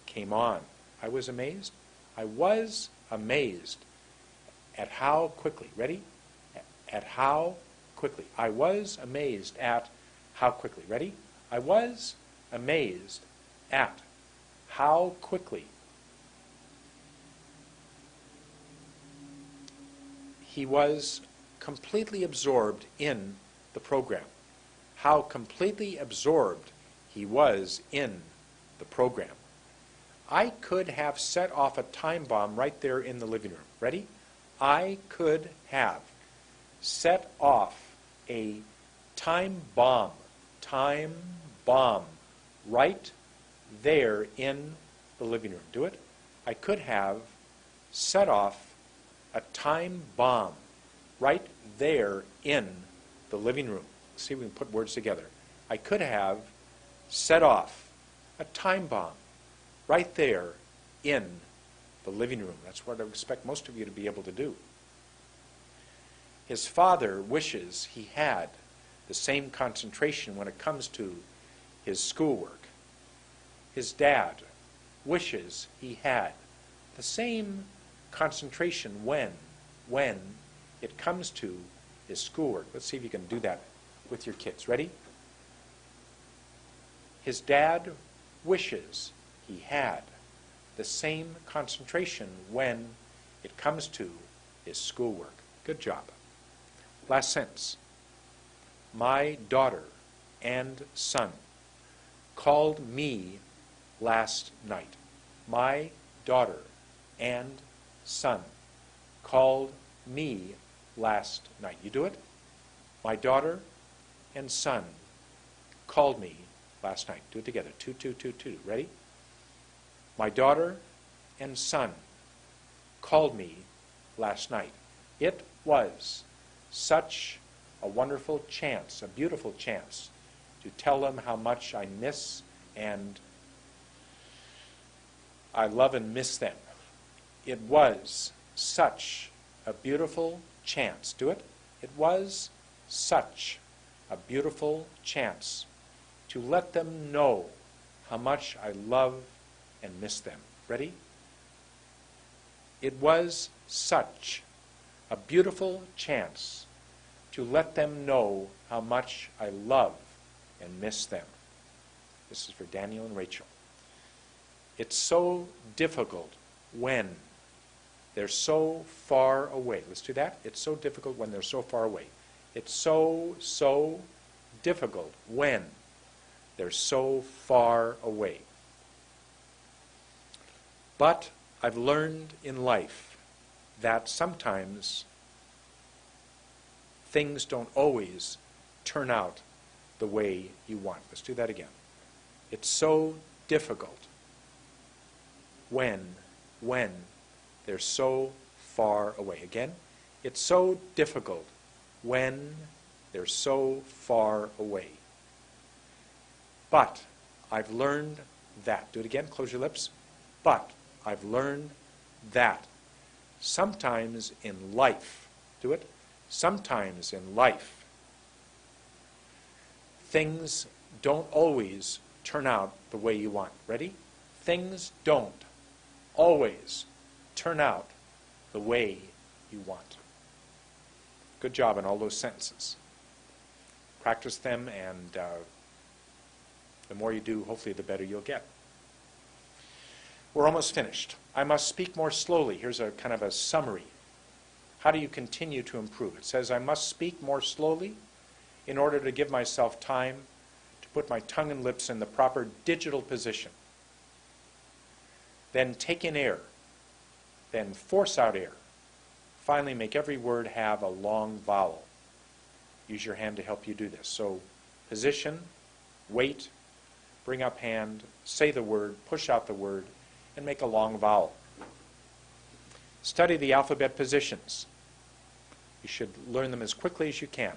came on. I was amazed. I was amazed at how quickly. Ready? At how quickly. I was amazed at how quickly. Ready? I was amazed at how quickly he was completely absorbed in the program. How completely absorbed he was in the program. I could have set off a time bomb right there in the living room. Ready? I could have set off a time bomb right there in the living room. Do it. I could have set off a time bomb right there in the living room. Let's see if we can put words together. I could have set off a time bomb right there in the living room. That's what I expect most of you to be able to do. His father wishes he had the same concentration when it comes to his schoolwork. His dad wishes he had the same concentration when it comes to his schoolwork. Let's see if you can do that with your kids. Ready? His dad wishes he had the same concentration when it comes to his schoolwork. Good job. Last sentence. My daughter and son called me last night. My daughter and son called me last night. You do it? My daughter and son called me last night. Do it together. 2, 2, 2, 2. Ready? My daughter and son called me last night. It was such a wonderful chance, a beautiful chance, to tell them how much I miss and I love and miss them. It was such a beautiful chance. Do it. It was such a beautiful chance to let them know how much I love and miss them. Ready? It was such a beautiful chance to let them know how much I love and miss them. This is for Daniel and Rachel. It's so difficult when they're so far away. Let's do that. It's so difficult when they're so far away. It's so difficult when they're so far away. But I've learned in life that sometimes things don't always turn out the way you want. Let's do that again. It's so difficult when they're so far away. Again, it's so difficult when they're so far away. But I've learned that. Do it again. Close your lips. But I've learned that sometimes in life, do it, sometimes in life, things don't always turn out the way you want. Ready? Things don't always turn out the way you want. Good job on all those sentences. Practice them, and the more you do, hopefully the better you'll get. We're almost finished. I must speak more slowly. Here's a kind of a summary. How do you continue to improve? It says, I must speak more slowly in order to give myself time to put my tongue and lips in the proper digital position. Then take in air. Then force out air. Finally, make every word have a long vowel. Use your hand to help you do this. So, position, wait, bring up hand, say the word, push out the word, and make a long vowel. Study the alphabet positions. You should learn them as quickly as you can.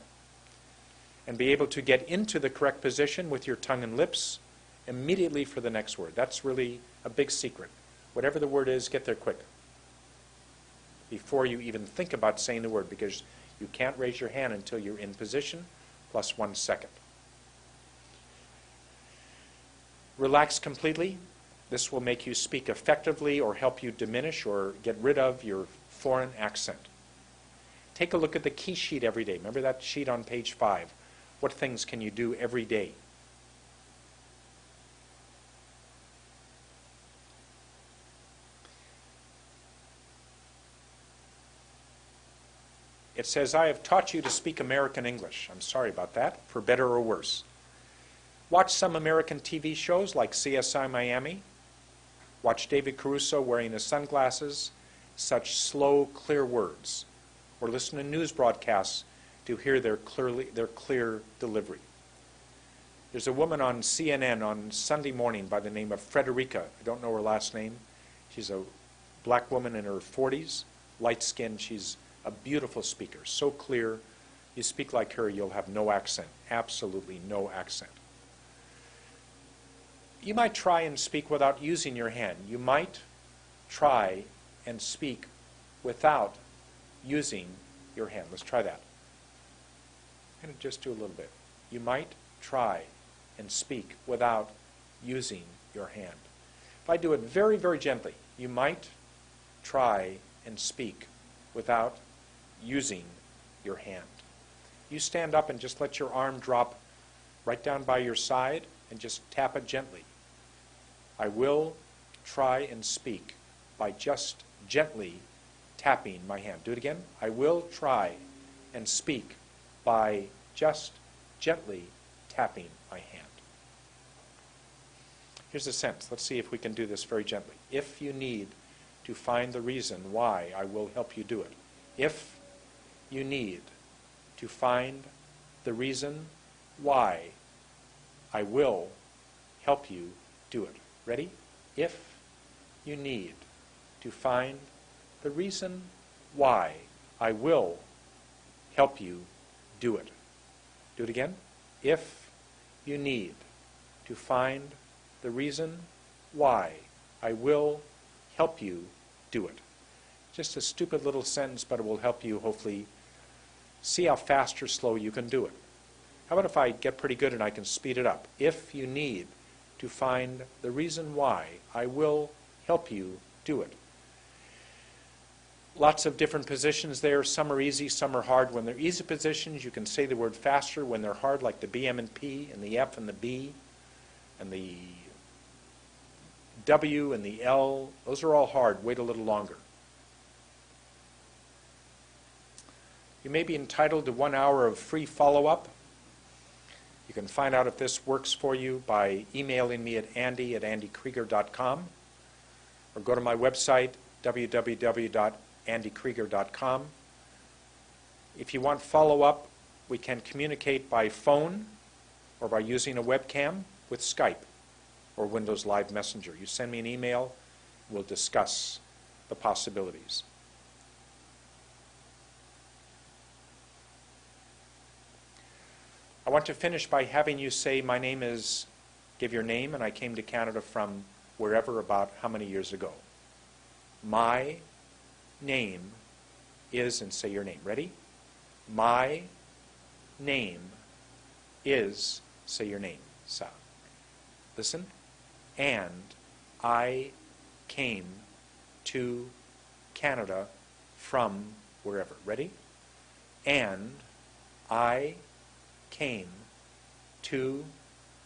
And be able to get into the correct position with your tongue and lips immediately for the next word. That's really a big secret. Whatever the word is, get there quick. Before you even think about saying the word, because you can't raise your hand until you're in position, plus 1 second. Relax completely. This will make you speak effectively or help you diminish or get rid of your foreign accent. Take a look at the key sheet every day. Remember that sheet on page 5? What things can you do every day? It says, I have taught you to speak American English. I'm sorry about that, for better or worse. Watch some American TV shows like CSI Miami. Watch David Caruso wearing his sunglasses, such slow, clear words. Or listen to news broadcasts to hear their clear delivery. There's a woman on CNN on Sunday morning by the name of Frederica. I don't know her last name. She's a black woman in her 40s, light-skinned. She's a beautiful speaker, so clear. You speak like her, you'll have no accent, absolutely no accent. You might try and speak without using your hand. You might try and speak without using your hand. Let's try that. I'm going to just do a little bit. You might try and speak without using your hand. If I do it very, very gently, you might try and speak without using your hand. You stand up and just let your arm drop right down by your side and just tap it gently. I will try and speak by just gently tapping my hand. Do it again. I will try and speak by just gently tapping my hand. Here's a sentence. Let's see if we can do this very gently. If you need to find the reason why, I will help you do it. If you need to find the reason why, I will help you do it. Ready? If you need to find the reason why, I will help you do it. Do it again. If you need to find the reason why, I will help you do it. Just a stupid little sentence, but it will help you hopefully see how fast or slow you can do it. How about if I get pretty good and I can speed it up? If you need to find the reason why, I will help you do it. Lots of different positions there. Some are easy, some are hard. When they're easy positions, you can say the word faster. When they're hard, like the B, M, and P, and the F, and the B, and the W, and the L, those are all hard. Wait a little longer. You may be entitled to 1 hour of free follow-up. You can find out if this works for you by emailing me at andy@andykrieger.com or go to my website, www.andykrieger.com. If you want follow-up, we can communicate by phone or by using a webcam with Skype or Windows Live Messenger. You send me an email, we'll discuss the possibilities. I want to finish by having you say, my name is, give your name, and I came to Canada from wherever about how many years ago. My name is, and say your name. Ready? My name is, say your name. Sa. Listen. And I came to Canada from wherever. Ready? And I came to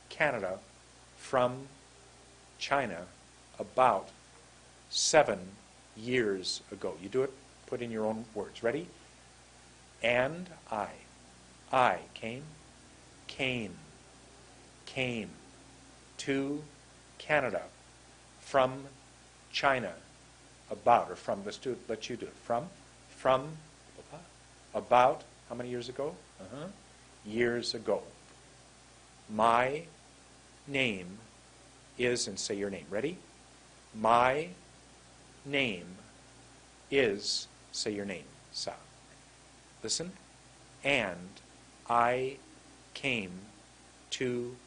Canada from China about 7 years ago. You do it, put in your own words. Ready? And I came to Canada from China about, or from, let you do it. From, about, how many years ago? Years ago. My name is, and say your name. Ready? My name is, say your name. Sa. Listen. And I came to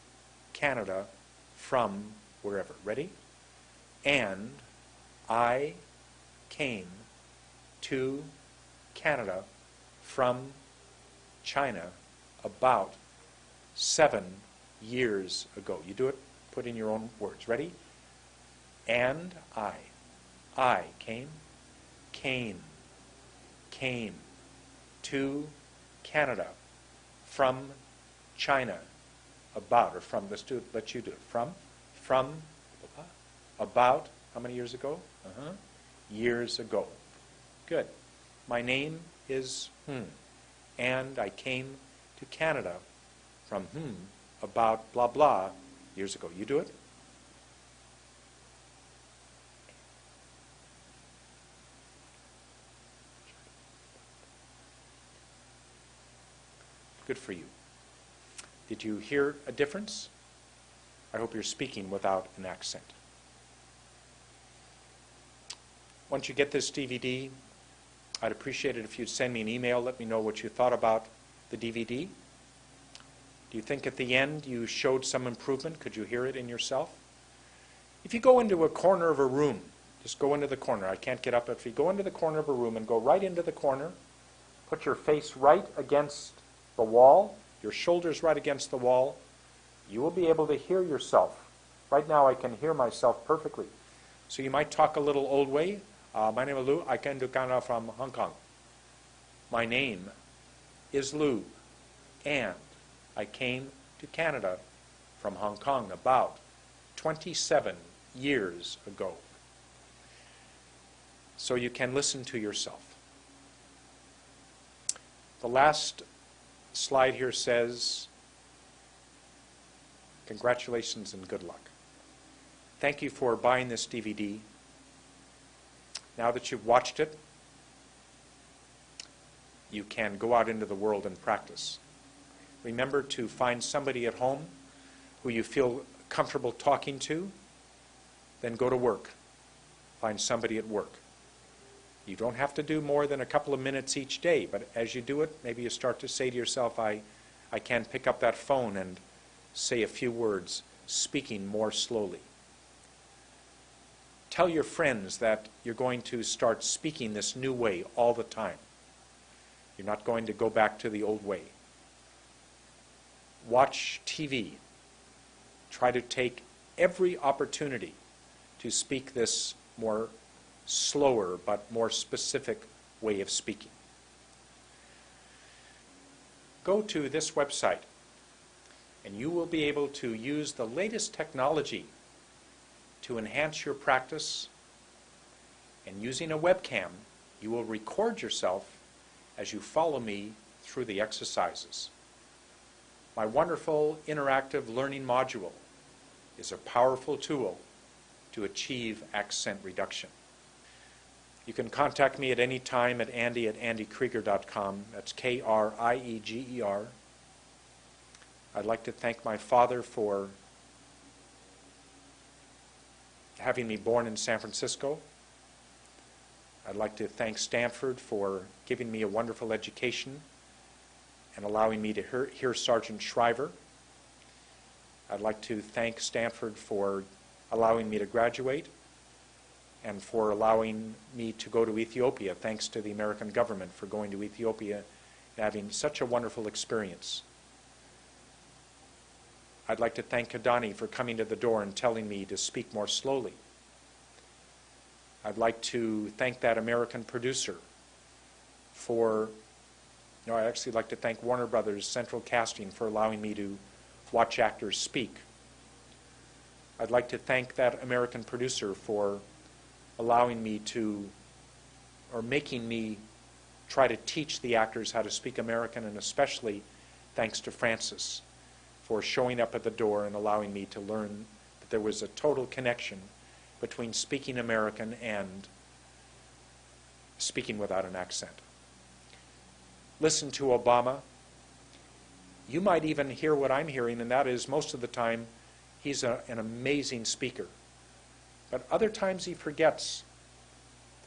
Canada from wherever. Ready? And I came to Canada from China about 7 years ago. You do it, put in your own words. Ready? And I came to Canada from China about, or from, let you do it. From, about, how many years ago? Years ago. Good. My name is and I came to Canada from about blah blah years ago. You do it? Good for you. Did you hear a difference? I hope you're speaking without an accent. Once you get this DVD, I'd appreciate it if you'd send me an email. Let me know what you thought about the DVD. Do you think at the end you showed some improvement? Could you hear it in yourself? If you go into a corner of a room, Just go into the corner. I can't get up. If you go into the corner of a room and go right into the corner, put your face right against the wall, your shoulders right against the wall, you will be able to hear yourself. Right now I can hear myself perfectly. So you might talk a little old way. My name is Lou. I came to Canada from Hong Kong. My name is Lou, and I came to Canada from Hong Kong about 27 years ago. So you can listen to yourself. The last slide here says, congratulations and good luck. Thank you for buying this DVD. Now that you've watched it, you can go out into the world and practice. Remember to find somebody at home who you feel comfortable talking to, then go to work. Find somebody at work. You don't have to do more than a couple of minutes each day, but as you do it, maybe you start to say to yourself, I can pick up that phone and say a few words, speaking more slowly. Tell your friends that you're going to start speaking this new way all the time. You're not going to go back to the old way. Watch TV. Try to take every opportunity to speak this more slower but more specific way of speaking. Go to this website and you will be able to use the latest technology to enhance your practice, and using a webcam you will record yourself as you follow me through the exercises. My wonderful interactive learning module is a powerful tool to achieve accent reduction. You can contact me at any time at andy@andykrieger.com. That's Krieger. I'd like to thank my father for having me born in San Francisco. I'd like to thank Stanford for giving me a wonderful education and allowing me to hear Sergeant Shriver. I'd like to thank Stanford for allowing me to graduate and for allowing me to go to Ethiopia. Thanks to the American government for going to Ethiopia and having such a wonderful experience. I'd like to thank Kadani for coming to the door and telling me to speak more slowly. I'd like to thank that American producer for, I'd actually like to thank Warner Brothers Central Casting for allowing me to watch actors speak. I'd like to thank that American producer for allowing me to, or making me try to teach the actors how to speak American, and especially thanks to Francis for showing up at the door and allowing me to learn that there was a total connection between speaking American and speaking without an accent. Listen to Obama. You might even hear what I'm hearing, and that is most of the time he's an amazing speaker. But other times he forgets,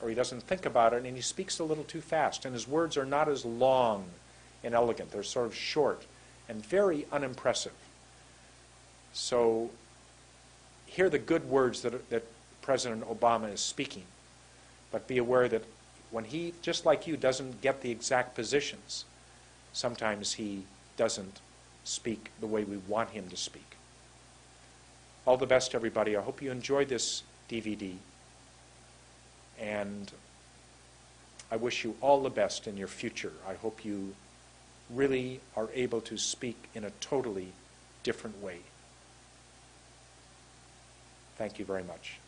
or he doesn't think about it, and he speaks a little too fast, and his words are not as long and elegant. They're sort of short and very unimpressive. So hear the good words that President Obama is speaking, but be aware that when he, just like you, doesn't get the exact positions, sometimes he doesn't speak the way we want him to speak. All the best, everybody. I hope you enjoyed this DVD, and I wish you all the best in your future. I hope you really are able to speak in a totally different way. Thank you very much.